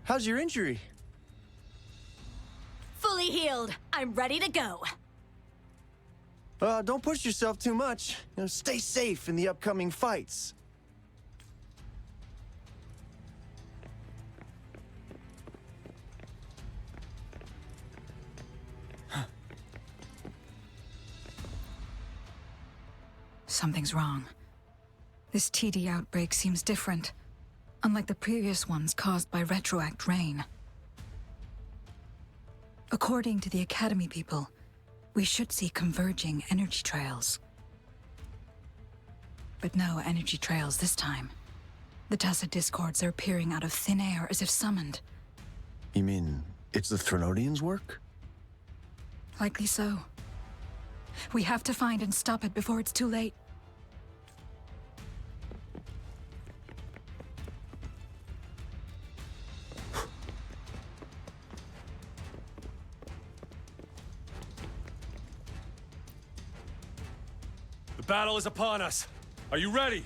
how's your injury? Fully healed. I'm ready to go. Don't push yourself too much. Stay safe in the upcoming fights. Something's wrong. This TD outbreak seems different, unlike the previous ones caused by retroact rain. According to the Academy people, we should see converging energy trails. But no energy trails this time. The Tacet Discords are appearing out of thin air as if summoned. You mean it's the Threnodians' work? Likely so. We have to find and stop it before it's too late. The battle is upon us. Are you ready?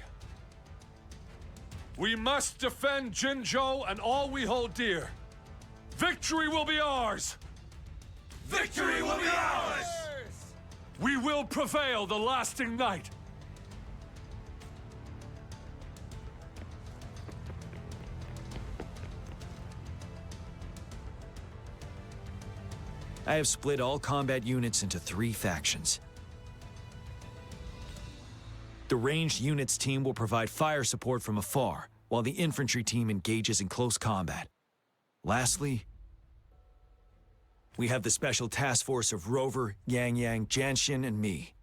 We must defend Jinzhou and all we hold dear. Victory will be ours! Victory will be ours! We will prevail the lasting night. I have split all combat units into 3 factions. The ranged units team will provide fire support from afar, while the infantry team engages in close combat. Lastly, we have the special task force of Rover, Yang Yang, Janshin, and me.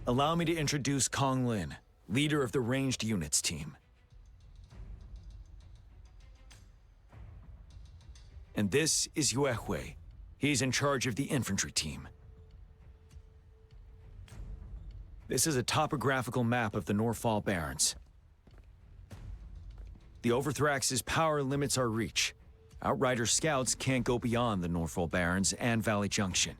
Allow me to introduce Kong Lin, leader of the ranged units team. And this is Yue Hui. He's in charge of the infantry team. This is a topographical map of the Norfall Barrens. The Overthrax's power limits our reach. Outrider scouts can't go beyond the Norfall Barrens and Valley Junction.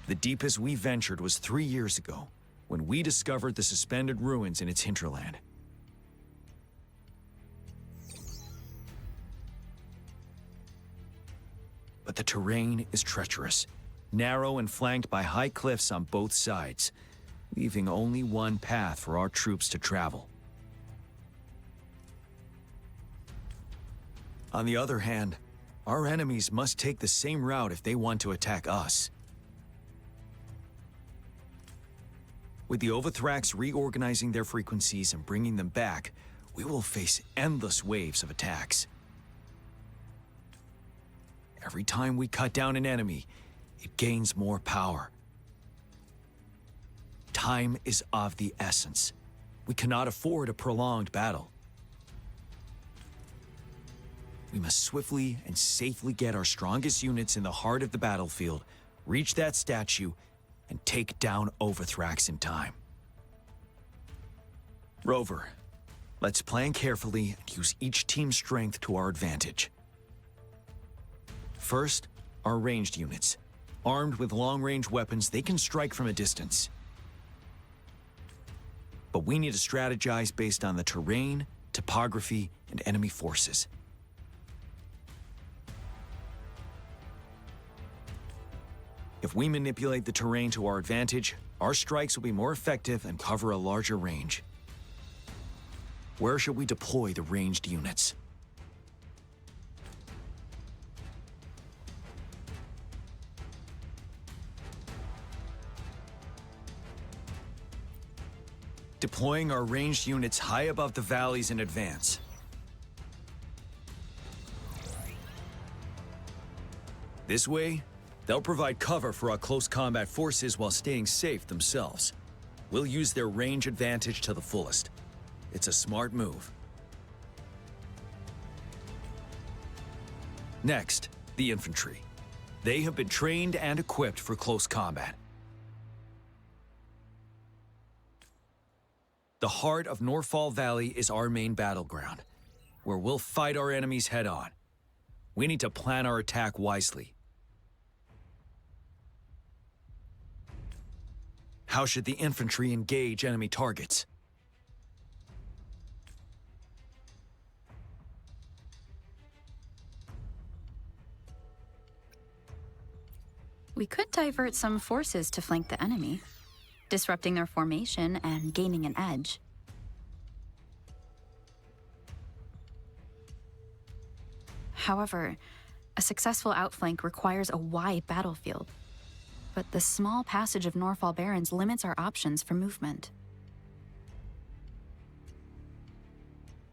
The deepest we ventured was 3 years ago, when we discovered the suspended ruins in its hinterland. But the terrain is treacherous, narrow and flanked by high cliffs on both sides, leaving only one path for our troops to travel. On the other hand, our enemies must take the same route if they want to attack us. With the Overthrax reorganizing their frequencies and bringing them back, we will face endless waves of attacks. Every time we cut down an enemy, it gains more power. Time is of the essence. We cannot afford a prolonged battle. We must swiftly and safely get our strongest units in the heart of the battlefield, reach that statue, and take down Overthrax in time. Rover, let's plan carefully and use each team's strength to our advantage. First, our ranged units. Armed with long-range weapons, they can strike from a distance. But we need to strategize based on the terrain, topography, and enemy forces. If we manipulate the terrain to our advantage, our strikes will be more effective and cover a larger range. Where should we deploy the ranged units? Deploying our ranged units high above the valleys in advance. This way, they'll provide cover for our close combat forces while staying safe themselves. We'll use their range advantage to the fullest. It's a smart move. Next, the infantry. They have been trained and equipped for close combat. The heart of Norfall Valley is our main battleground, where we'll fight our enemies head-on. We need to plan our attack wisely. How should the infantry engage enemy targets? We could divert some forces to flank the enemy, disrupting their formation and gaining an edge. However, a successful outflank requires a wide battlefield. But the small passage of Norfall Barrens limits our options for movement.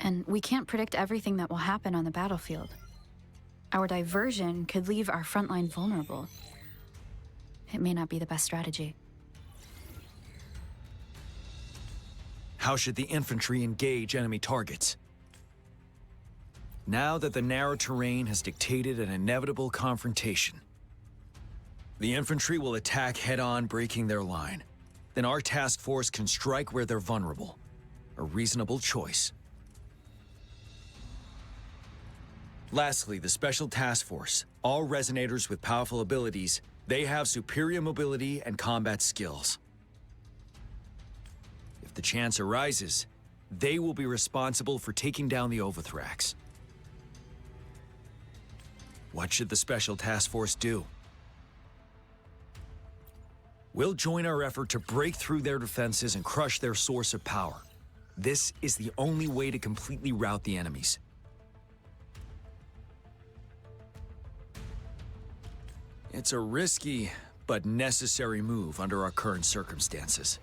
And we can't predict everything that will happen on the battlefield. Our diversion could leave our frontline vulnerable. It may not be the best strategy. How should the infantry engage enemy targets? Now that the narrow terrain has dictated an inevitable confrontation, the infantry will attack head-on, breaking their line. Then our task force can strike where they're vulnerable. A reasonable choice. Lastly, the Special Task Force. All resonators with powerful abilities, they have superior mobility and combat skills. If the chance arises, they will be responsible for taking down the Overthrax. What should the Special Task Force do? We'll join our effort to break through their defenses and crush their source of power. This is the only way to completely rout the enemies. It's a risky but necessary move under our current circumstances.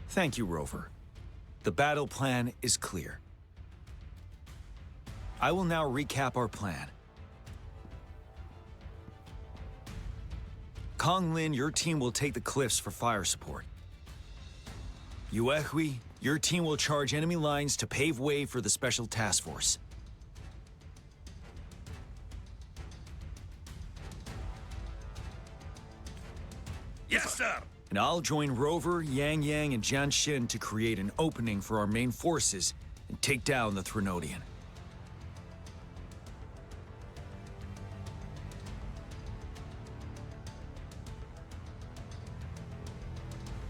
Thank you, Rover. The battle plan is clear. I will now recap our plan. Kong Lin, your team will take the cliffs for fire support. Yuehui, your team will charge enemy lines to pave way for the Special Task Force. Yes, sir! And I'll join Rover, Yang Yang, and Jian Xin to create an opening for our main forces and take down the Threnodian.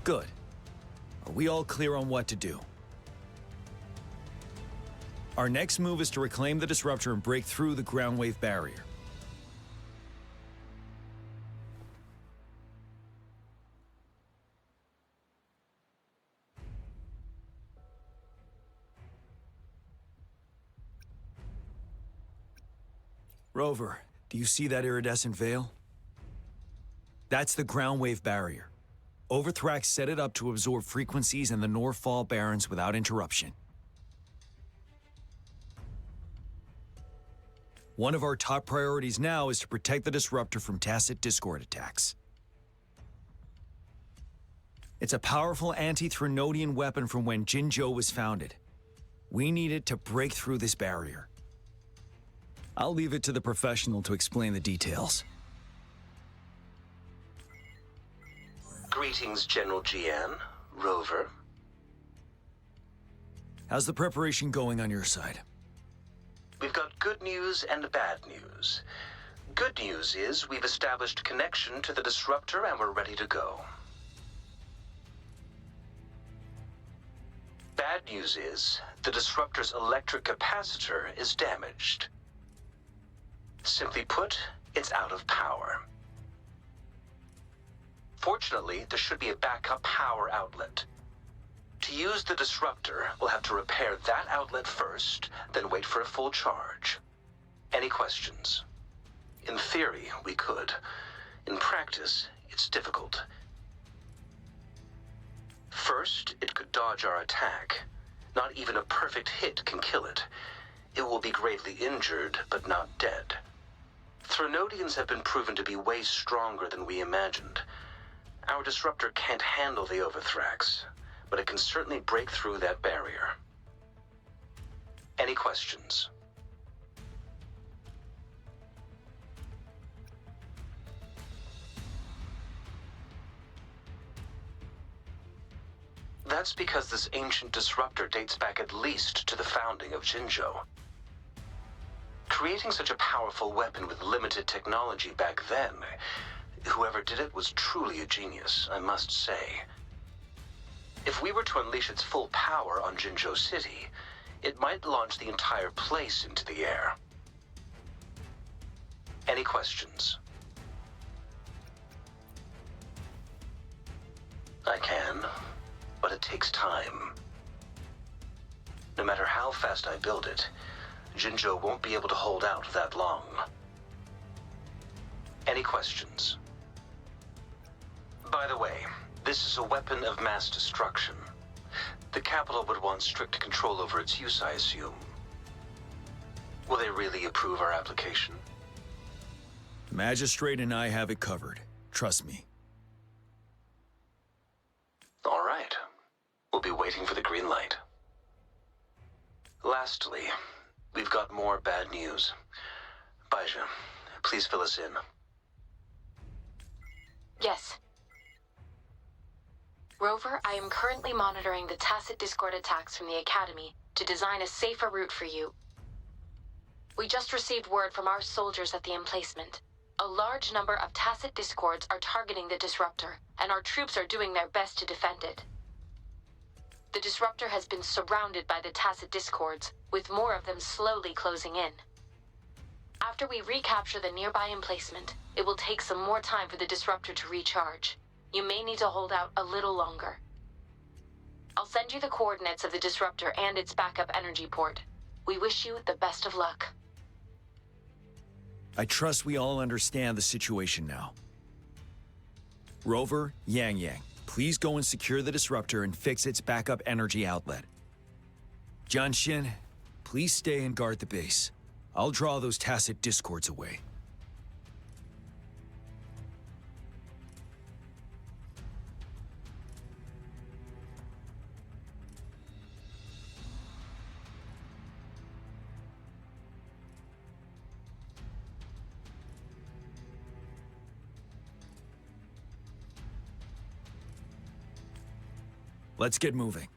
Good. Are we all clear on what to do? Our next move is to reclaim the Disruptor and break through the ground wave barrier. Rover, do you see that iridescent veil? That's the ground wave barrier. Overthrax set it up to absorb frequencies in the Norfall Barrens without interruption. One of our top priorities now is to protect the Disruptor from Tacit Discord attacks. It's a powerful anti-Threnodian weapon from when Jinzhou was founded. We need it to break through this barrier. I'll leave it to the professional to explain the details. Greetings, General Jian. Rover. How's the preparation going on your side? We've got good news and bad news. Good news is we've established connection to the Disruptor and we're ready to go. Bad news is the Disruptor's electric capacitor is damaged. Simply put, it's out of power. Fortunately, there should be a backup power outlet. To use the Disruptor, we'll have to repair that outlet first, then wait for a full charge. Any questions? In theory, we could. In practice, it's difficult. First, it could dodge our attack. Not even a perfect hit can kill it. It will be gravely injured, but not dead. Threnodians have been proven to be way stronger than we imagined. Our Disruptor can't handle the Overthrax, but it can certainly break through that barrier. Any questions? That's because this ancient Disruptor dates back at least to the founding of Jinzhou. Creating such a powerful weapon with limited technology back then, whoever did it was truly a genius, I must say. If we were to unleash its full power on Jinzhou City, it might launch the entire place into the air. Any questions? I can, but it takes time. No matter how fast I build it, Jinzhou won't be able to hold out that long. Any questions? By the way, this is a weapon of mass destruction. The capital would want strict control over its use, I assume. Will they really approve our application? Magistrate and I have it covered. Trust me. All right. We'll be waiting for the green light. Lastly, we've got more bad news. Baizha, please fill us in. Yes. Rover, I am currently monitoring the tacit discord attacks from the Academy to design a safer route for you. We just received word from our soldiers at the emplacement. A large number of tacit discords are targeting the disruptor, and our troops are doing their best to defend it. The disruptor has been surrounded by the tacit discords, with more of them slowly closing in. After we recapture the nearby emplacement, it will take some more time for the disruptor to recharge. You may need to hold out a little longer. I'll send you the coordinates of the disruptor and its backup energy port. We wish you the best of luck. I trust we all understand the situation now. Rover, Yang, please go and secure the disruptor and fix its backup energy outlet. Jianxin, please stay and guard the base. I'll draw those tacit discords away. Let's get moving.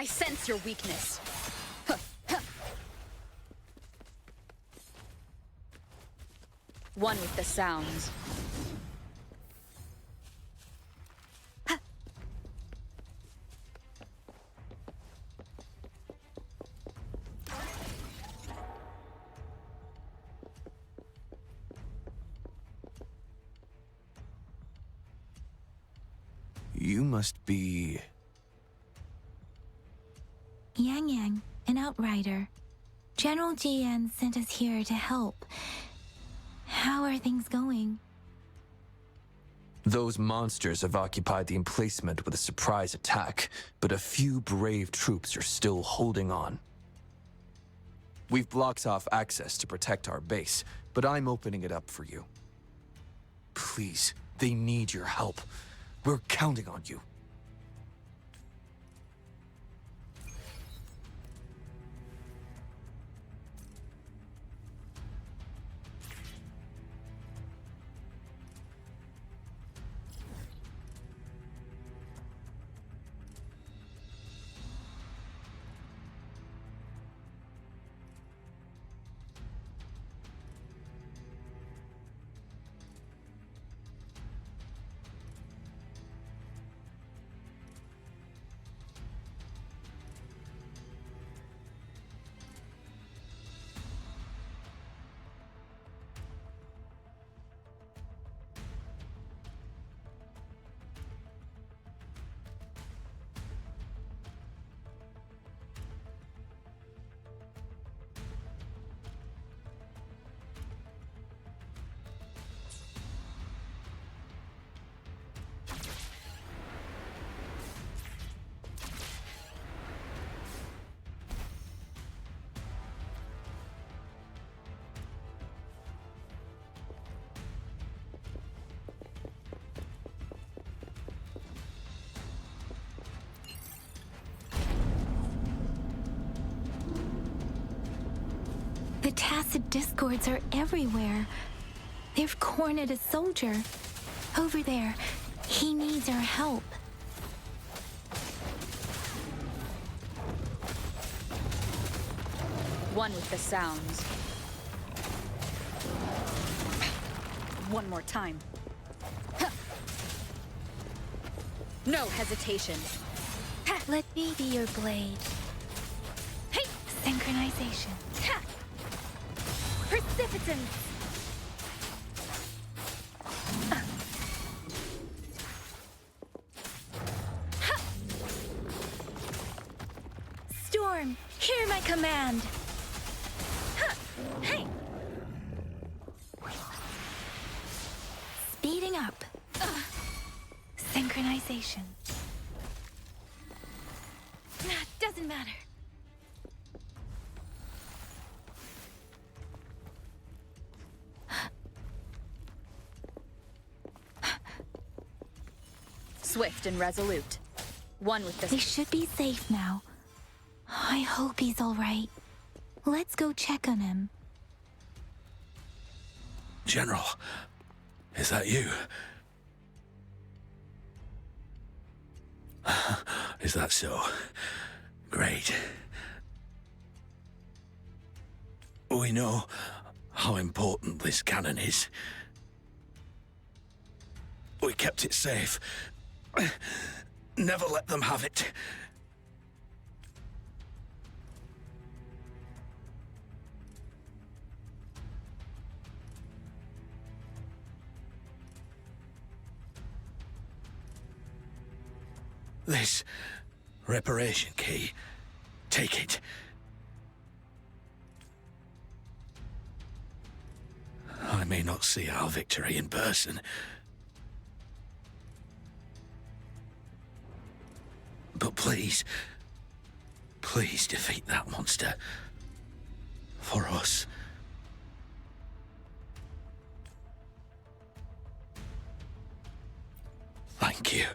I sense your weakness. One with the sounds. You must be... Yang, an outrider. General GN sent us here to help. How are things going? Those monsters have occupied the emplacement with a surprise attack, but a few brave troops are still holding on. We've blocked off access to protect our base, but I'm opening it up for you. Please, they need your help. We're counting on you. The tacit discords are everywhere. They've cornered a soldier. Over there. He needs our help. One with the sounds. One more time. Huh. No hesitation. Let me be your blade. Hey! Synchronization. Ha! Precipitance! Storm, hear my command. Hey! Speeding up. Synchronization. Doesn't matter. Swift and resolute. One with the... They should be safe now. I hope he's all right. Let's go check on him. General, is that you? Is that so? Great. We know how important this cannon is. We kept it safe. Never let them have it. This reparation key. Take it. I may not see our victory in person, but please, please defeat that monster. For us. Thank you.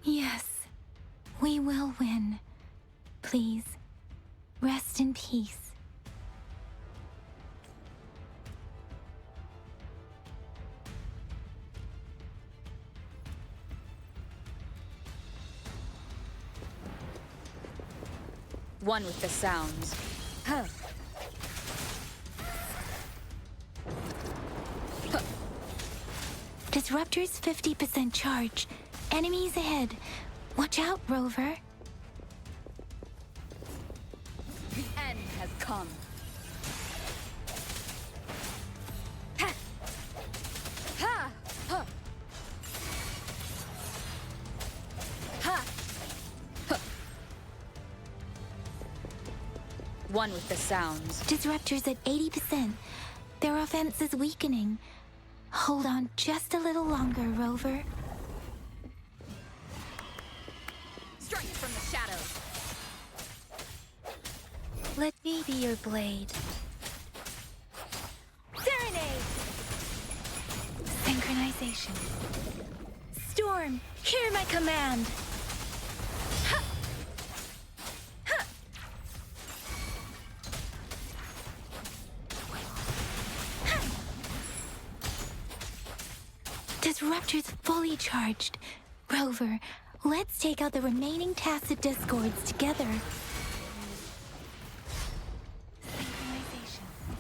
Yes, we will win. Please, rest in peace. One with the sounds. Huh. Disruptor's 50% charge. Enemies ahead. Watch out, Rover. The end has come. Ha! Ha! Ha! Ha! Ha! One with the sounds. Disruptor's at 80%. Their offense is weakening. Hold on just a little longer, Rover. Strike from the shadows. Let me be your blade. Serenade! Synchronization. Storm, hear my command! Ha! Ha! Ha! Disruptor's fully charged. Rover, let's take out the remaining tacit discords together.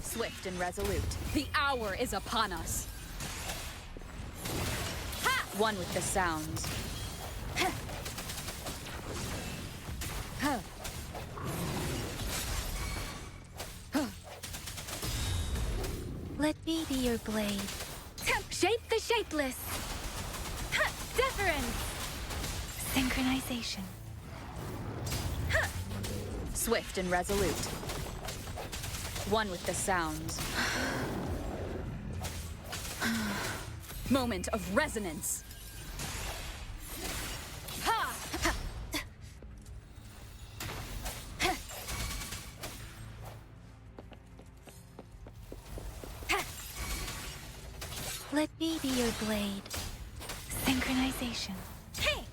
Swift and resolute. The hour is upon us. Ha! One with the sounds. Ha! Ha! Ha! Let me be your blade. Shape the shapeless. Ha! Deference. Synchronization. Ha! Swift and resolute. One with the sounds. Moment of resonance. Ha! Ha! Let me be your blade. Synchronization. Hey!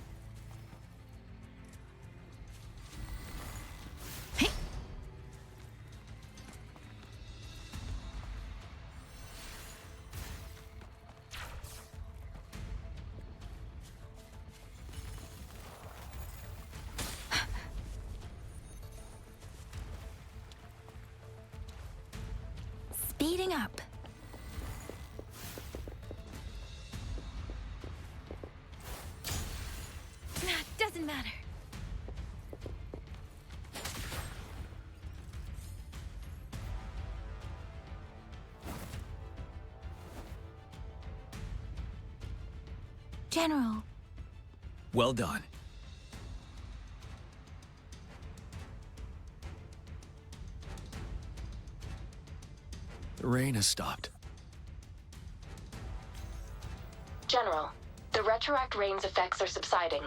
Speeding up. Doesn't matter. General. Well done. The rain has stopped. General, the retroact rain's effects are subsiding.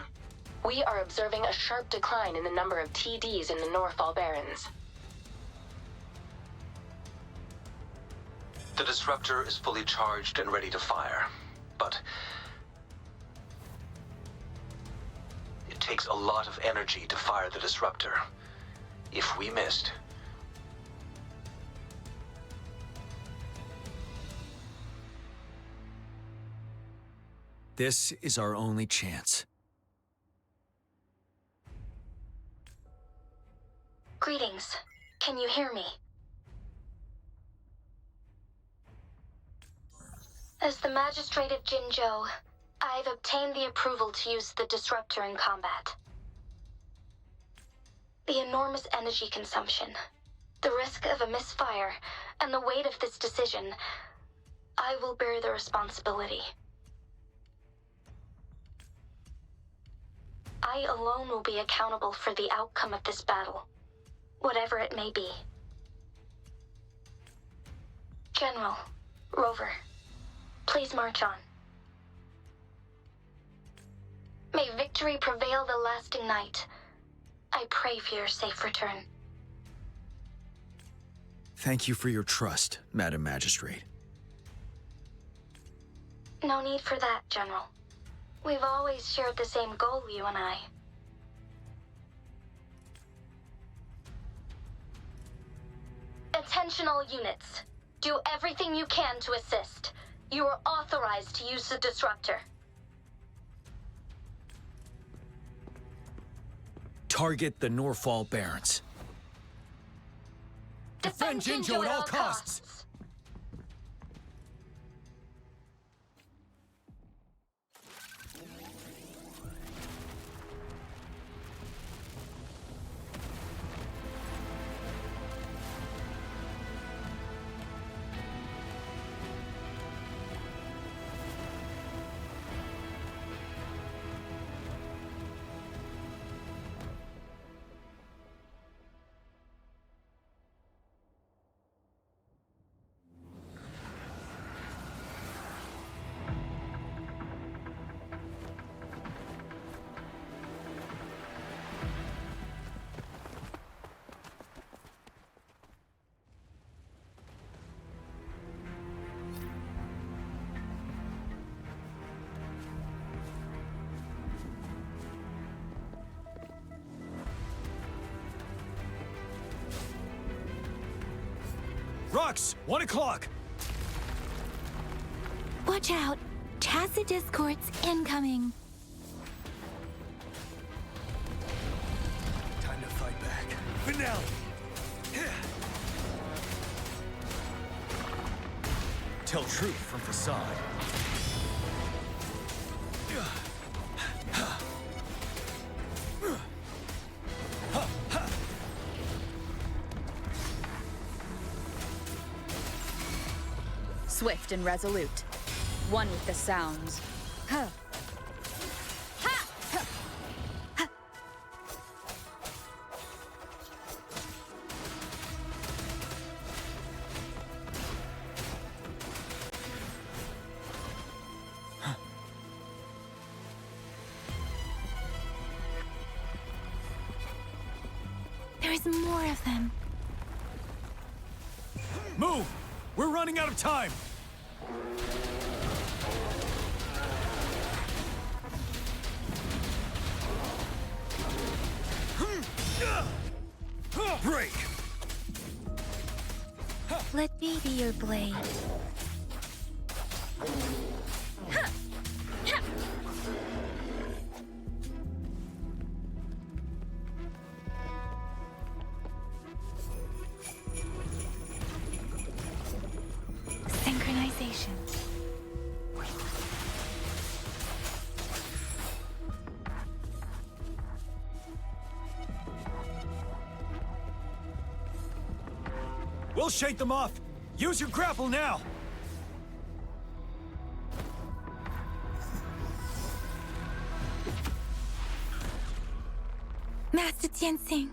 We are observing a sharp decline in the number of TDs in the Norfall Barrens. The disruptor is fully charged and ready to fire, but it takes a lot of energy to fire the disruptor. If we missed, this is our only chance. Greetings. Can you hear me? As the Magistrate of Jinzhou, I've obtained the approval to use the disruptor in combat. The enormous energy consumption, the risk of a misfire, and the weight of this decision, I will bear the responsibility. I alone will be accountable for the outcome of this battle, whatever it may be. General, Rover, please march on. May victory prevail the lasting night. I pray for your safe return. Thank you for your trust, Madam Magistrate. No need for that, General. We've always shared the same goal, you and I. Attention all units. Do everything you can to assist. You are authorized to use the disruptor. Target the Norfall Barrens. Defend Jinzhou at all costs. Rux, 1 o'clock! Watch out! Tacit discords incoming. Time to fight back. Finale! Tell truth from facade. Swift and resolute. One with the sounds. Huh. Ha! Huh. Huh. There's more of them. Move! We're running out of time! Break! Let me be your blade. Synchronization. We'll shake them off! Use your grapple now! Master Tianxing.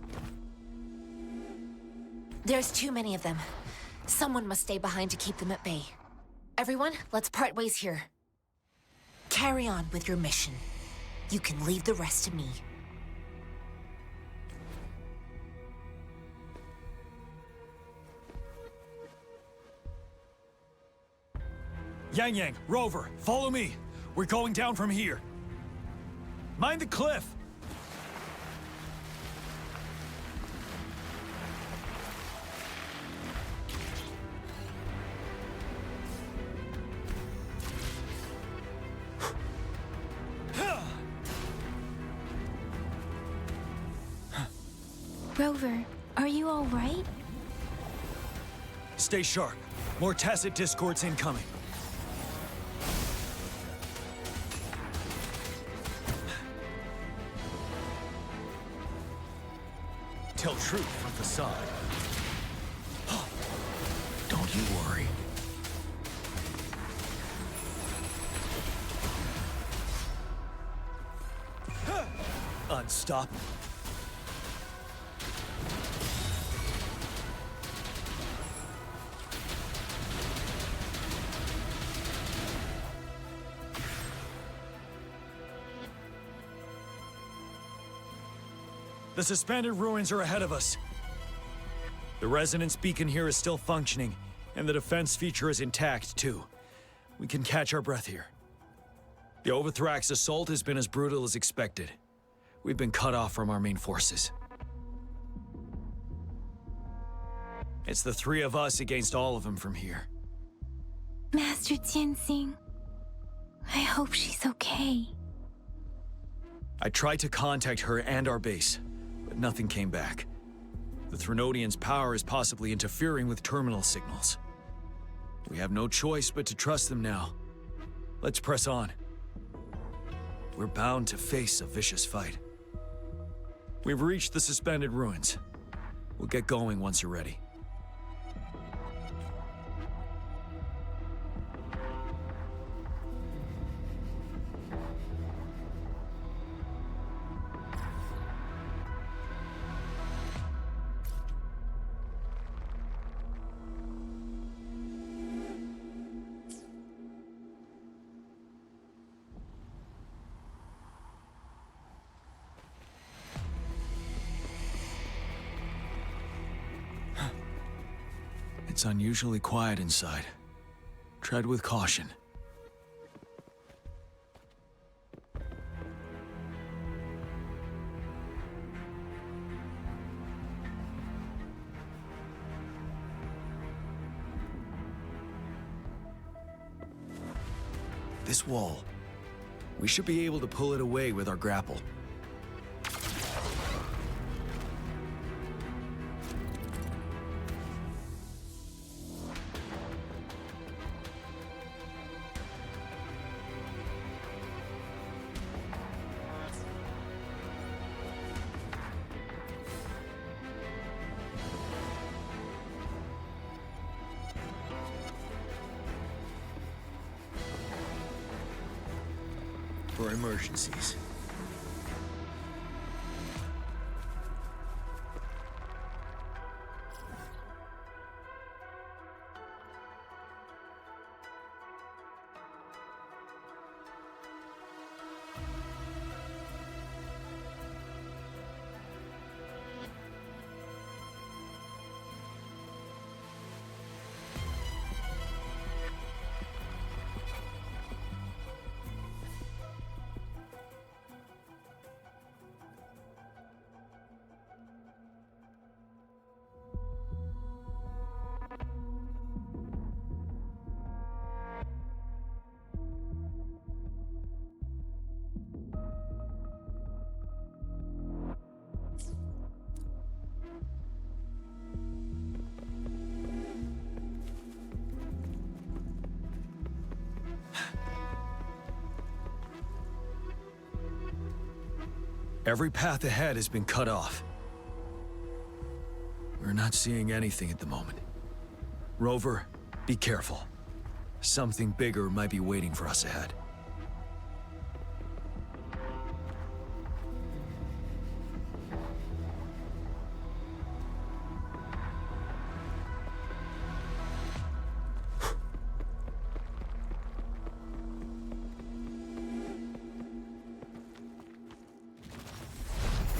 There's too many of them. Someone must stay behind to keep them at bay. Everyone, let's part ways here. Carry on with your mission. You can leave the rest to me. Yang Yang, Rover, follow me. We're going down from here. Mind the cliff! Rover, are you all right? Stay sharp. More tacit discords incoming. Tell truth from facade. Don't you worry. Unstoppable. The suspended ruins are ahead of us. The resonance beacon here is still functioning, and the defense feature is intact, too. We can catch our breath here. The Overthrax assault has been as brutal as expected. We've been cut off from our main forces. It's the three of us against all of them from here. Master Tianxing, I hope she's okay. I tried to contact her and our base, but nothing came back. The Threnodians' power is possibly interfering with terminal signals. We have no choice but to trust them now. Let's press on. We're bound to face a vicious fight. We've reached the suspended ruins. We'll get going once you're ready. It's unusually quiet inside. Tread with caution. This wall. We should be able to pull it away with our grapple. For emergencies. Every path ahead has been cut off. We're not seeing anything at the moment. Rover, be careful. Something bigger might be waiting for us ahead.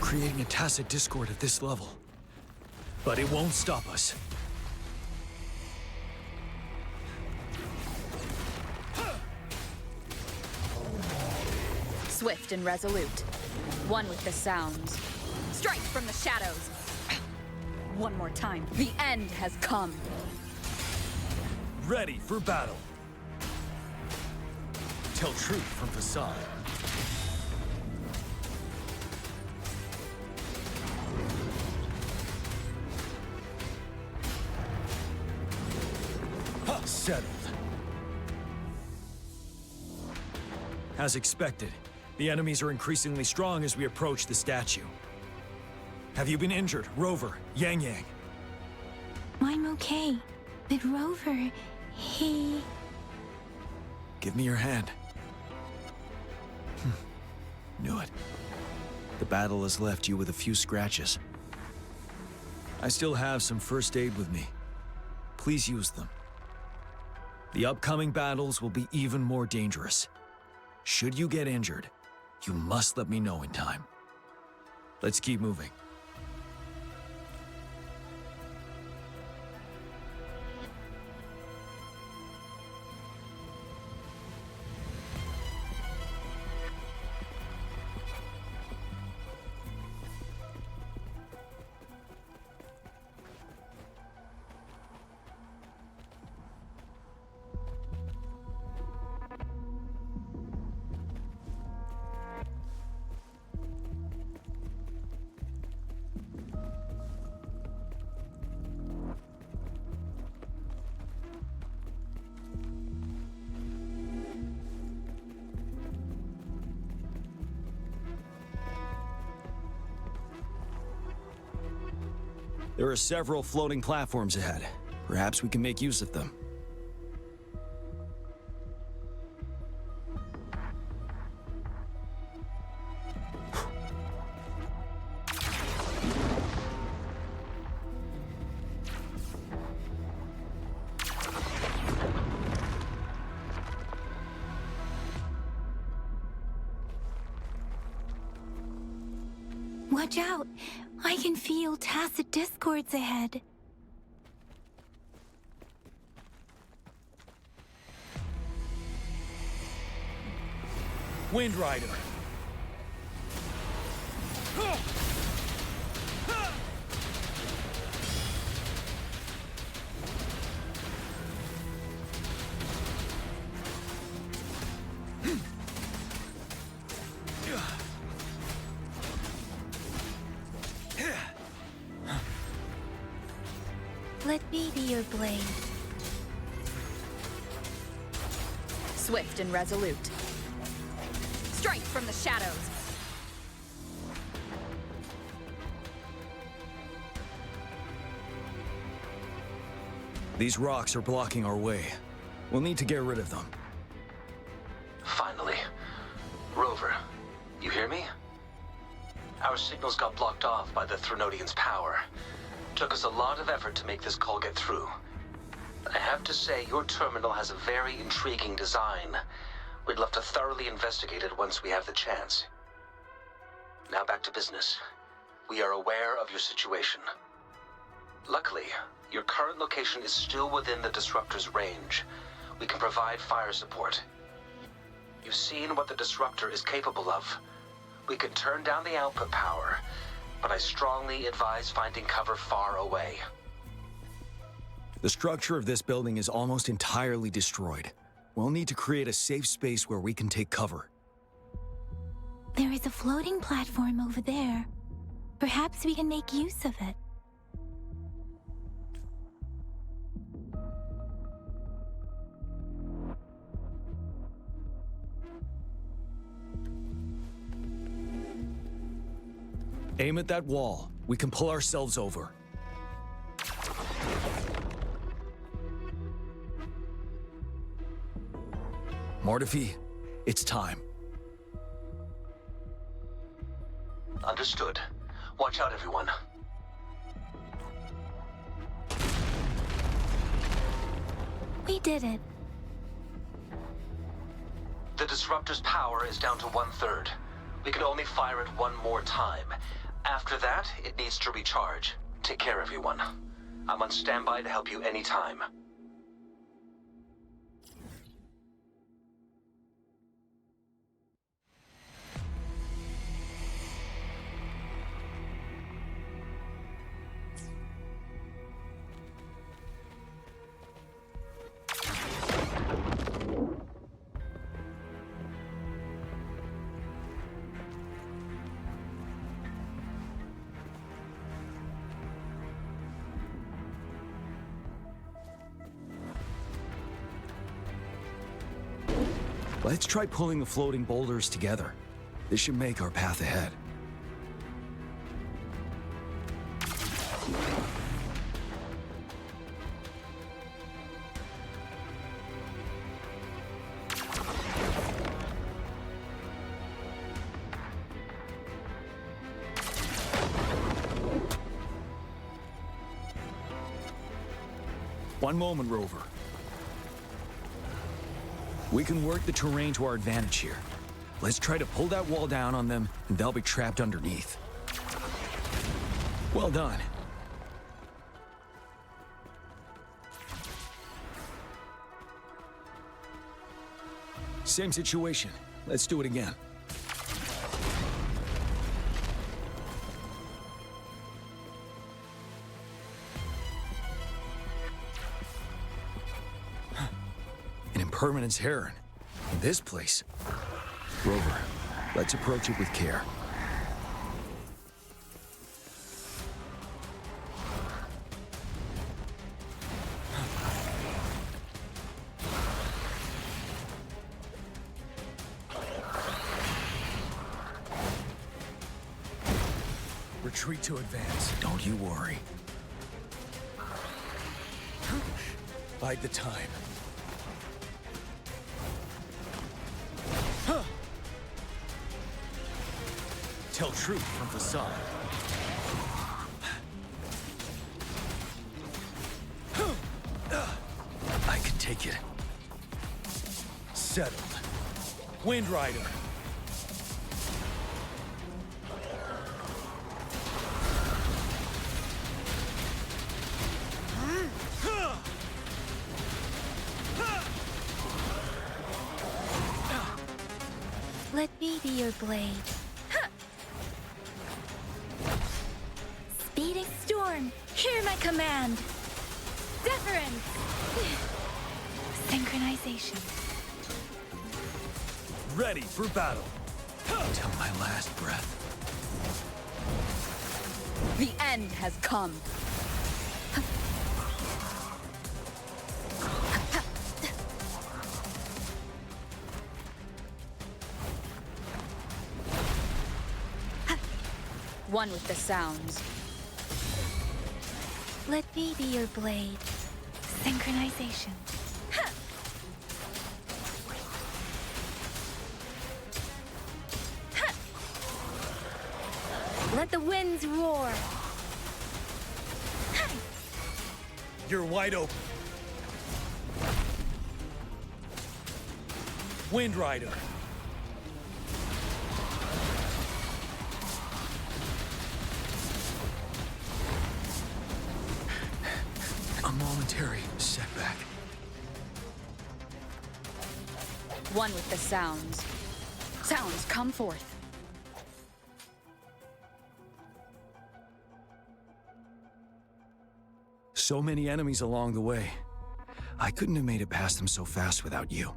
Creating a tacit discord at this level. But it won't stop us. Swift and resolute. One with the sounds. Strike from the shadows. One more time. The end has come. Ready for battle. Tell truth from facade. Settled. As expected, the enemies are increasingly strong as we approach the statue. Have you been injured, Rover, Yang Yang? I'm okay. But Rover, he... Give me your hand. Knew it. The battle has left you with a few scratches. I still have some first aid with me. Please use them. The upcoming battles will be even more dangerous. Should you get injured, you must let me know in time. Let's keep moving. There are several floating platforms ahead. Perhaps we can make use of them. Watch out! I can feel tacit discords ahead. Wind Rider. Let me be your blade. Swift and resolute. Strike from the shadows. These rocks are blocking our way. We'll need to get rid of them. Finally. Rover, you hear me? Our signals got blocked off by the Threnodians' power. Took us a lot of effort to make this call get through. I have to say, your terminal has a very intriguing design. We'd love to thoroughly investigate it once we have the chance. Now back to business. We are aware of your situation. Luckily, your current location is still within the Disruptor's range. We can provide fire support. You've seen what the Disruptor is capable of. We can turn down the output power, but I strongly advise finding cover far away. The structure of this building is almost entirely destroyed. We'll need to create a safe space where we can take cover. There is a floating platform over there. Perhaps we can make use of it. Aim at that wall. We can pull ourselves over. Mortefi, it's time. Understood. Watch out, everyone. We did it. The disruptor's power is down to 1/3. We can only fire it one more time. After that, it needs to recharge. Take care, everyone. I'm on standby to help you anytime. Let's try pulling the floating boulders together. This should make our path ahead. One moment, Rover. We can work the terrain to our advantage here. Let's try to pull that wall down on them, and they'll be trapped underneath. Well done. Same situation. Let's do it again. An impermanence heron. In this place. Rover, let's approach it with care. Retreat to advance. Don't you worry. Bide the time. Tell truth from facade. I can take it. Settled. Wind Rider. Let me be your blade. Speeding storm, hear my command. Deference. Synchronization. Ready for battle. Till my last breath. The end has come. One with the sounds. Let me be your blade. Synchronization. Let the winds roar. You're wide open. Wind Rider. A momentary setback. One with the sounds. Sounds, come forth. So many enemies along the way. I couldn't have made it past them so fast without you.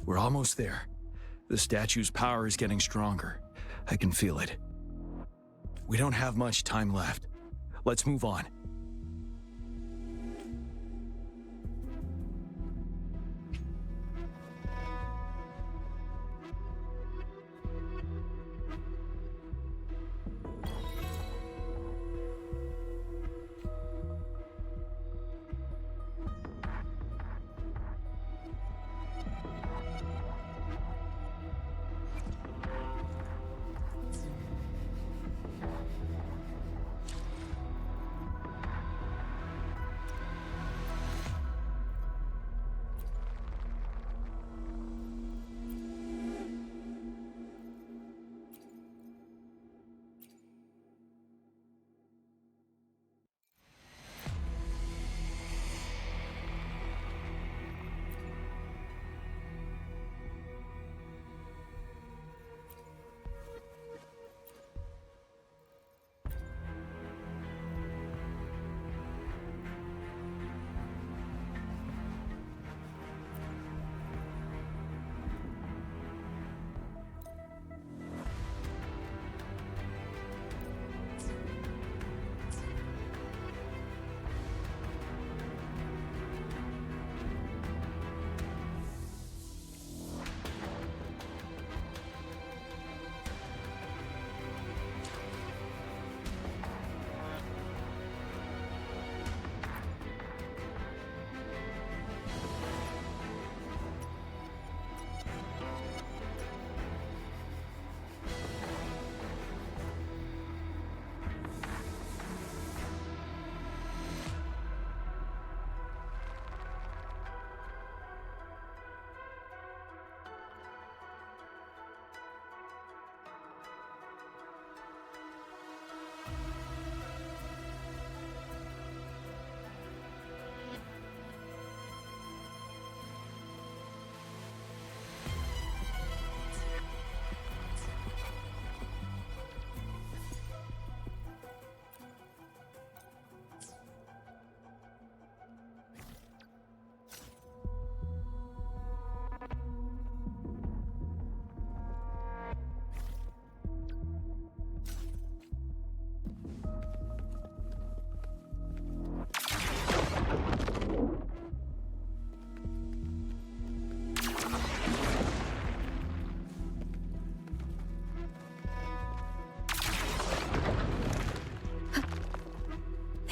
We're almost there. The statue's power is getting stronger. I can feel it. We don't have much time left. Let's move on.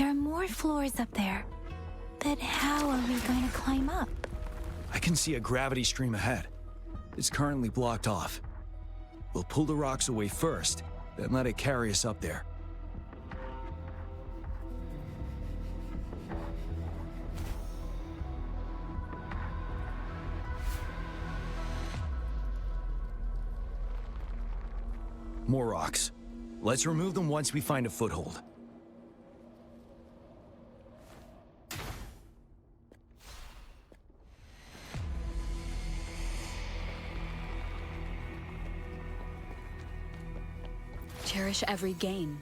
There are more floors up there. But how are we going to climb up? I can see a gravity stream ahead. It's currently blocked off. We'll pull the rocks away first, then let it carry us up there. More rocks. Let's remove them once we find a foothold. Cherish every gain.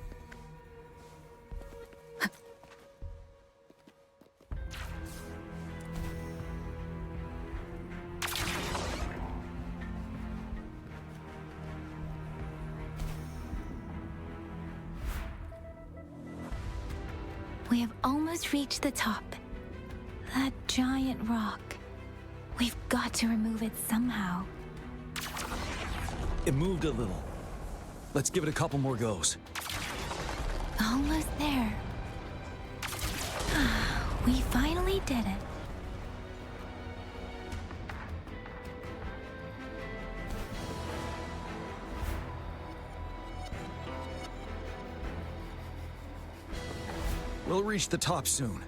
We have almost reached the top. That giant rock. We've got to remove it somehow. It moved a little. Let's give it a couple more goes. Almost there. We finally did it. We'll reach the top soon.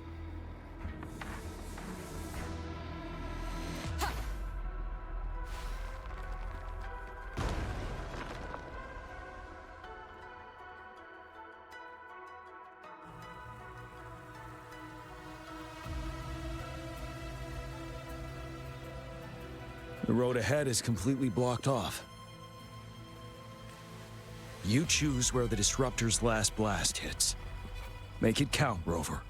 The road ahead is completely blocked off. You choose where the Disruptor's last blast hits. Make it count, Rover.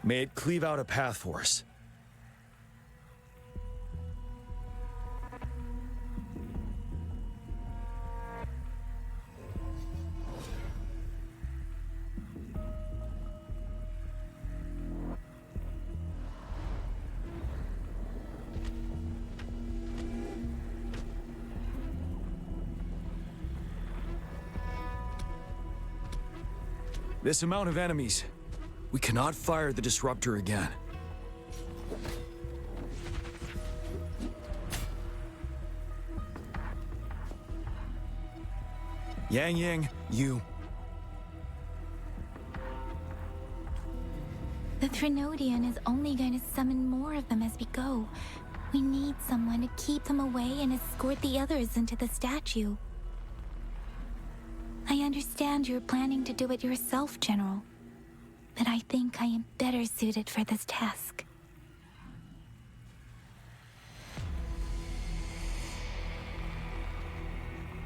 May it cleave out a path for us. This amount of enemies, we cannot fire the Disruptor again. Yang Yang, you. The Threnodian is only going to summon more of them as we go. We need someone to keep them away and escort the others into the statue. I understand you're planning to do it yourself, General. But I think I am better suited for this task.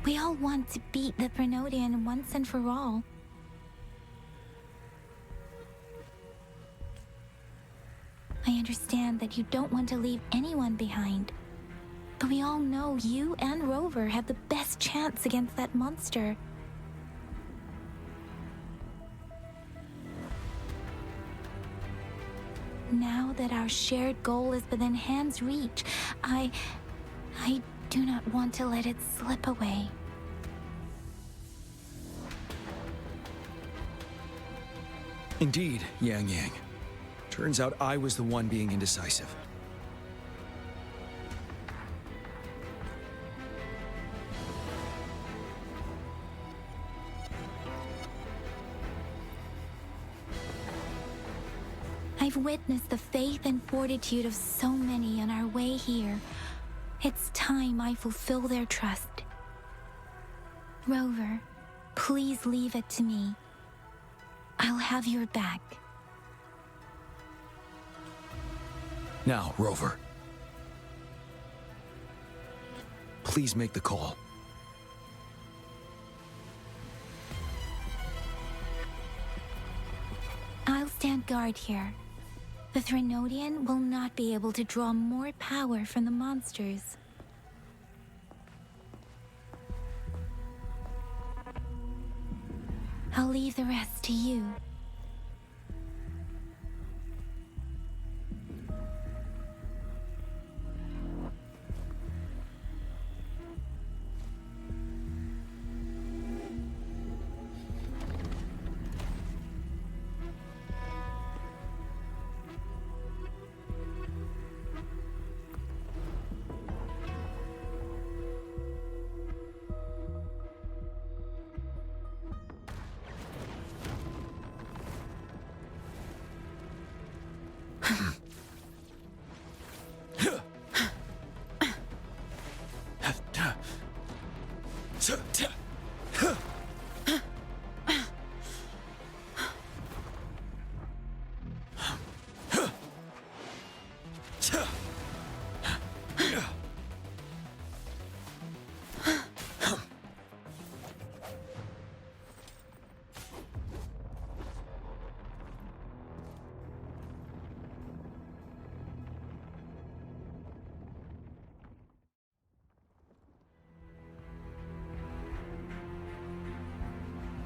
We all want to beat the Threnodian once and for all. I understand that you don't want to leave anyone behind. But we all know you and Rover have the best chance against that monster. Now that our shared goal is within hand's reach, I do not want to let it slip away. Indeed, Yang Yang. Turns out I was the one being indecisive. I've witnessed the faith and fortitude of so many on our way here. It's time I fulfill their trust. Rover, please leave it to me. I'll have your back. Now, Rover. Please make the call. I'll stand guard here. The Threnodian will not be able to draw more power from the monsters. I'll leave the rest to you.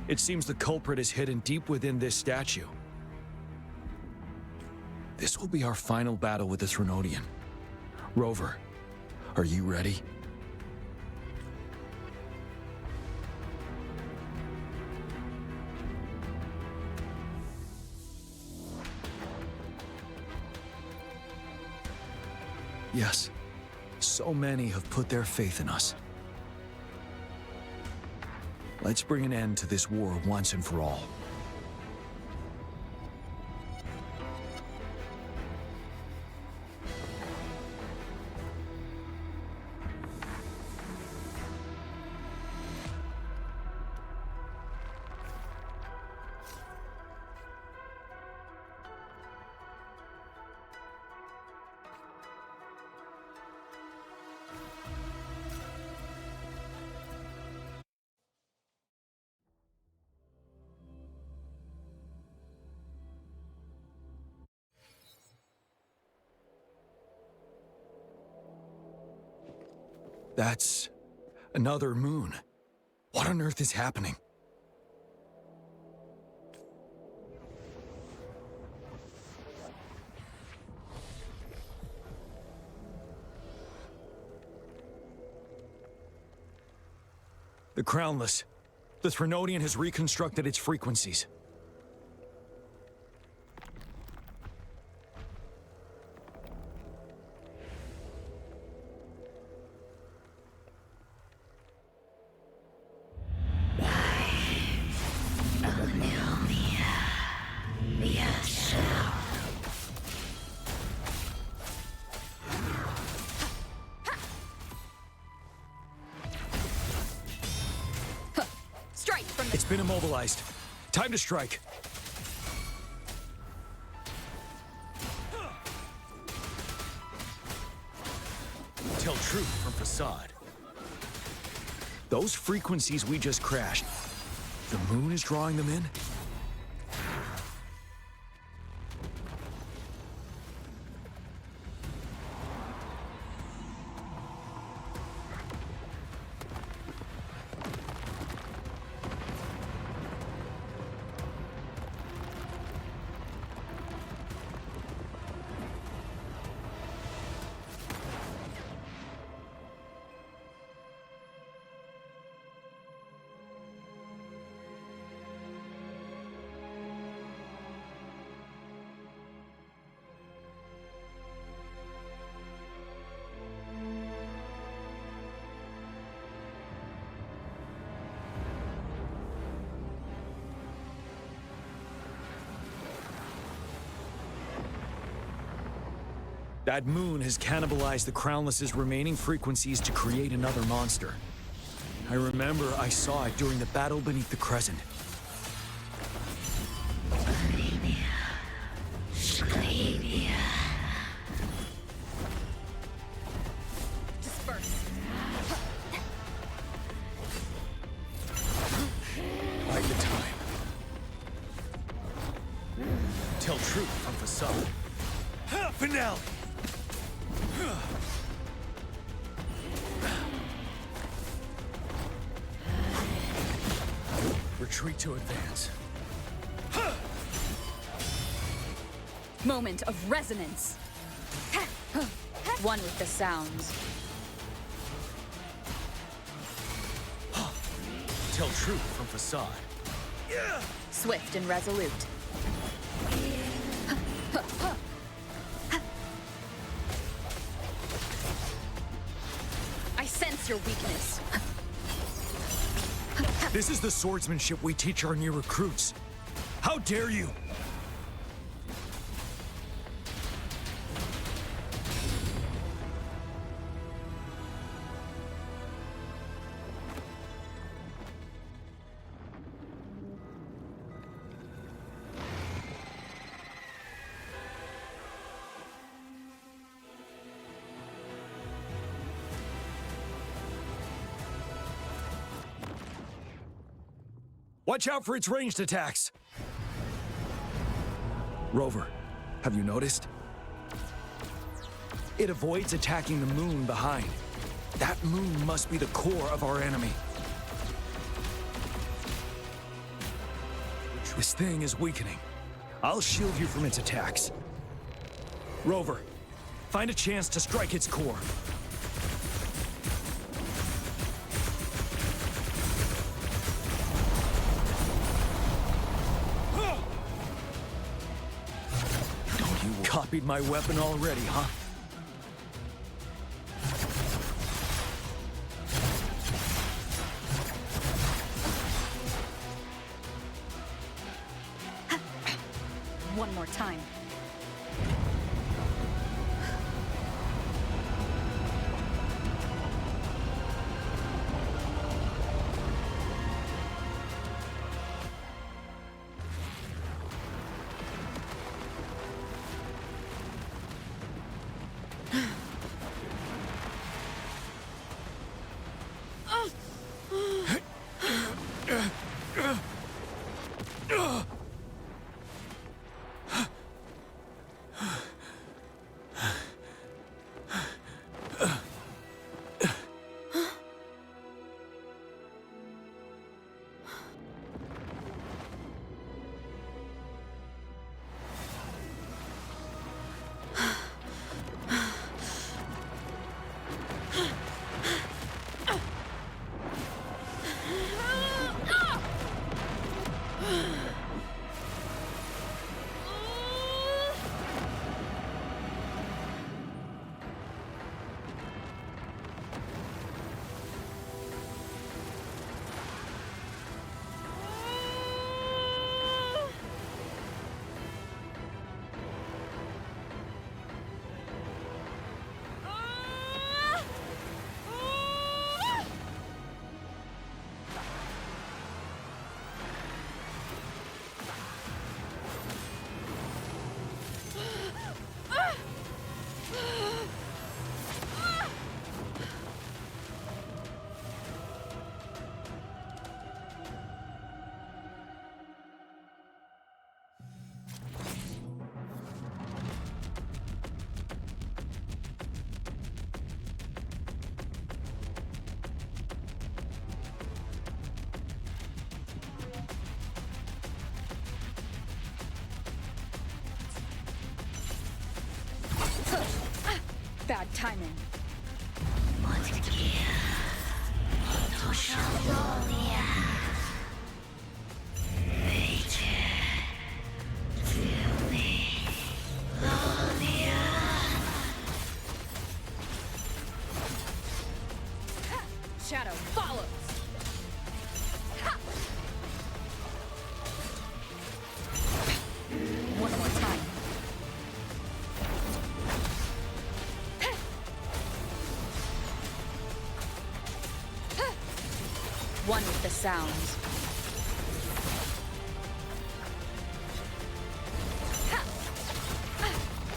It seems the culprit is hidden deep within this statue. This will be our final battle with this Renodian. Rover, are you ready? Yes, so many have put their faith in us. Let's bring an end to this war once and for all. That's another moon. What on earth is happening? The Crownless. The Threnodian has reconstructed its frequencies. It's been immobilized. Time to strike. Tell truth from facade. Those frequencies we just crashed, the moon is drawing them in? That moon has cannibalized the Crownless's remaining frequencies to create another monster. I remember I saw it during the battle beneath the Crescent. Disperse. Bide the time. Tell truth from facade. Finale! Retreat to advance. Moment of resonance. One with the sounds. Tell truth from facade. Swift and resolute. I sense your weakness. This is the swordsmanship we teach our new recruits. How dare you! Watch out for its ranged attacks! Rover, have you noticed? It avoids attacking the moon behind. That moon must be the core of our enemy. This thing is weakening. I'll shield you from its attacks. Rover, find a chance to strike its core. You copied my weapon already, huh? One more time. Bad timing. Shadow follows. One more time. One with the sounds.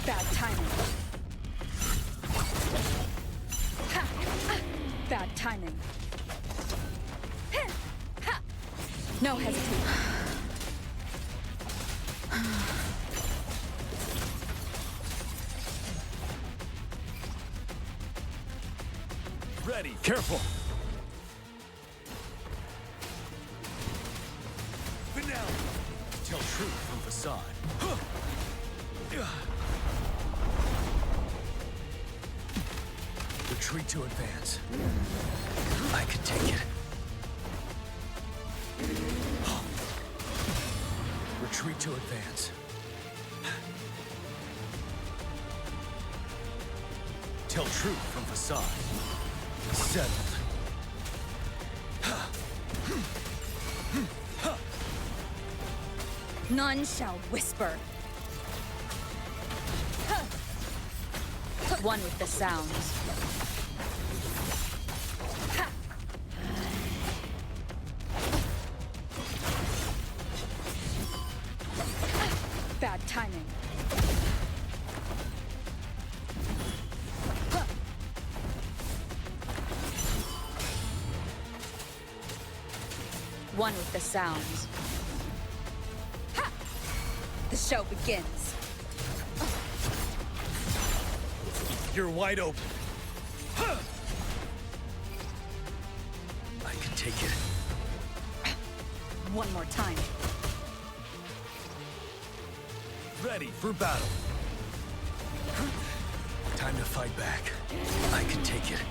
Bad timing. Bad timing. No hesitation. Ready, careful. Tell truth from facade. Retreat to advance. I can take it. Retreat to advance. Tell truth from facade. Settled. None shall whisper. One with the sounds. Bad timing. One with the sounds. Ha! The show begins. You're wide open. Huh. I can take it. One more time. Ready for battle. Time to fight back. I can take it.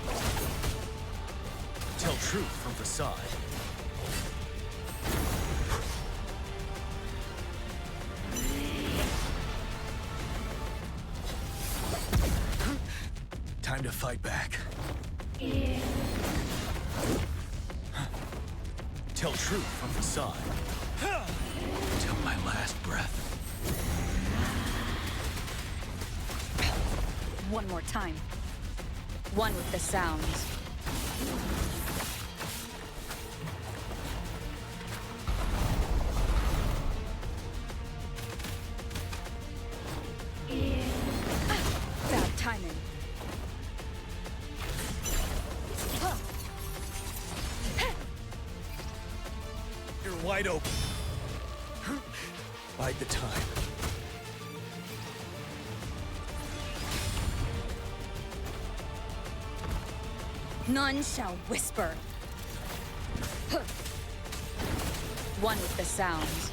Tell truth from facade. Time to fight back. Tell truth from facade. Till my last breath. One more time. One with the sounds. Bad timing. You're wide open. Bide the time. None shall whisper. One with the sounds.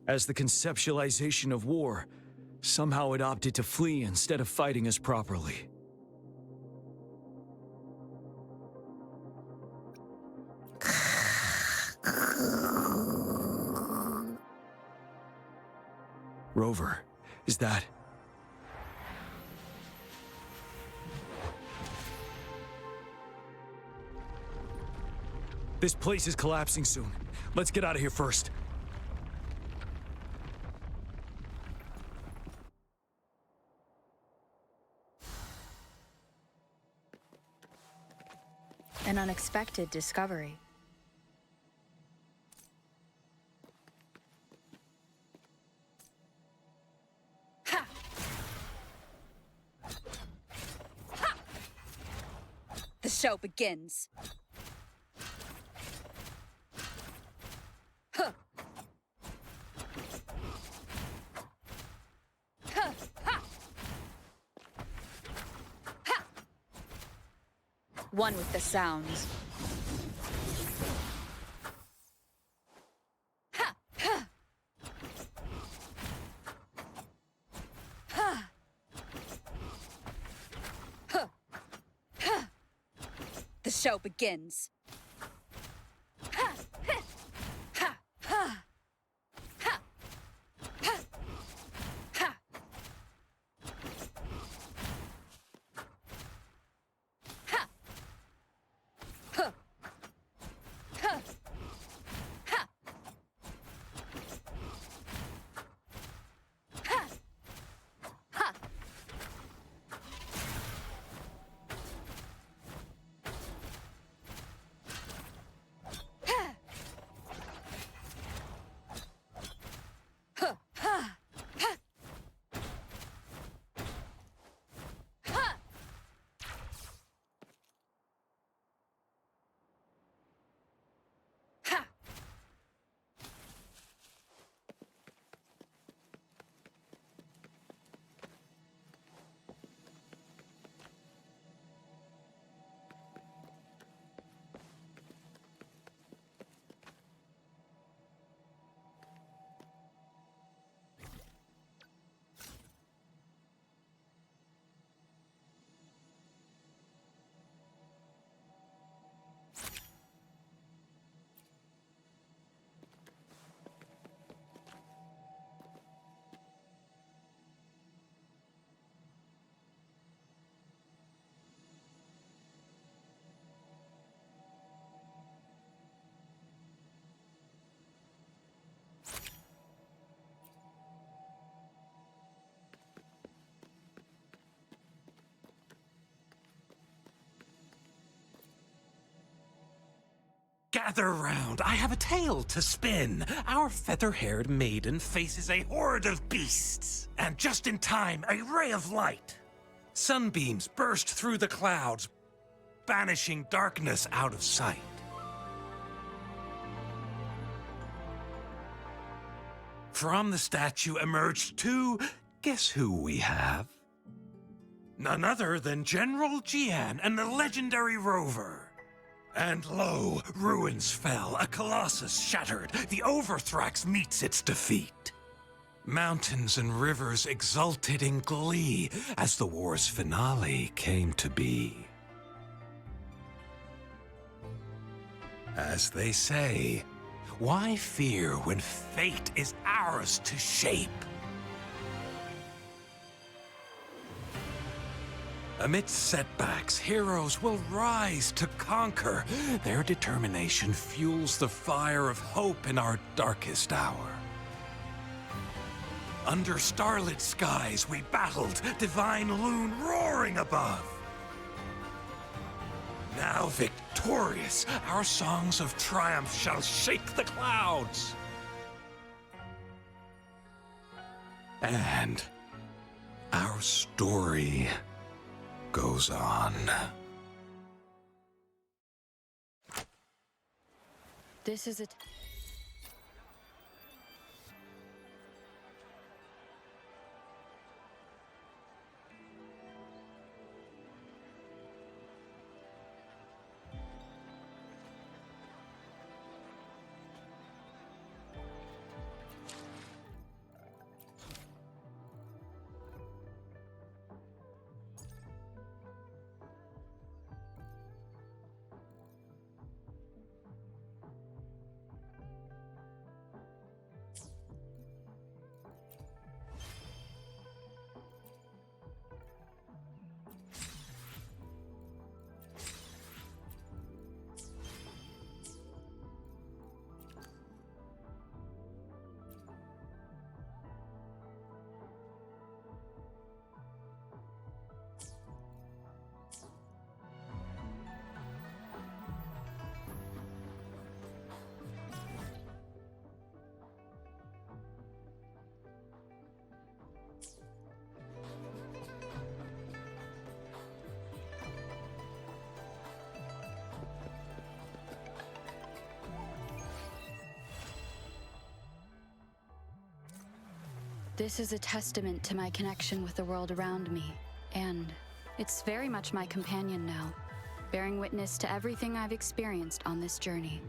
As the conceptualization of war, somehow it opted to flee instead of fighting us properly. Rover, is that... This place is collapsing soon. Let's get out of here first. An unexpected discovery. Ha! Ha! The show begins. Huh. Huh. Ha! Ha! One with the sounds. Ha! Ha! Ha! Huh. Ha! The show begins. Ha! Ha! Ha! Ha! Ha! Gather round, I have a tale to spin. Our feather-haired maiden faces a horde of beasts. And just in time, a ray of light. Sunbeams burst through the clouds, banishing darkness out of sight. From the statue emerged two. Guess who we have? None other than General Jian and the legendary Rover. And lo, ruins fell, a colossus shattered. The Overthrax meets its defeat. Mountains and rivers exulted in glee as the war's finale came to be. As they say, why fear when fate is ours to shape? Amidst setbacks, heroes will rise to conquer. Their determination fuels the fire of hope in our darkest hour. Under starlit skies we battled, divine loon roaring above. Now victorious, our songs of triumph shall shake the clouds. And our story goes on. This is it. This is a testament to my connection with the world around me, and it's very much my companion now, bearing witness to everything I've experienced on this journey.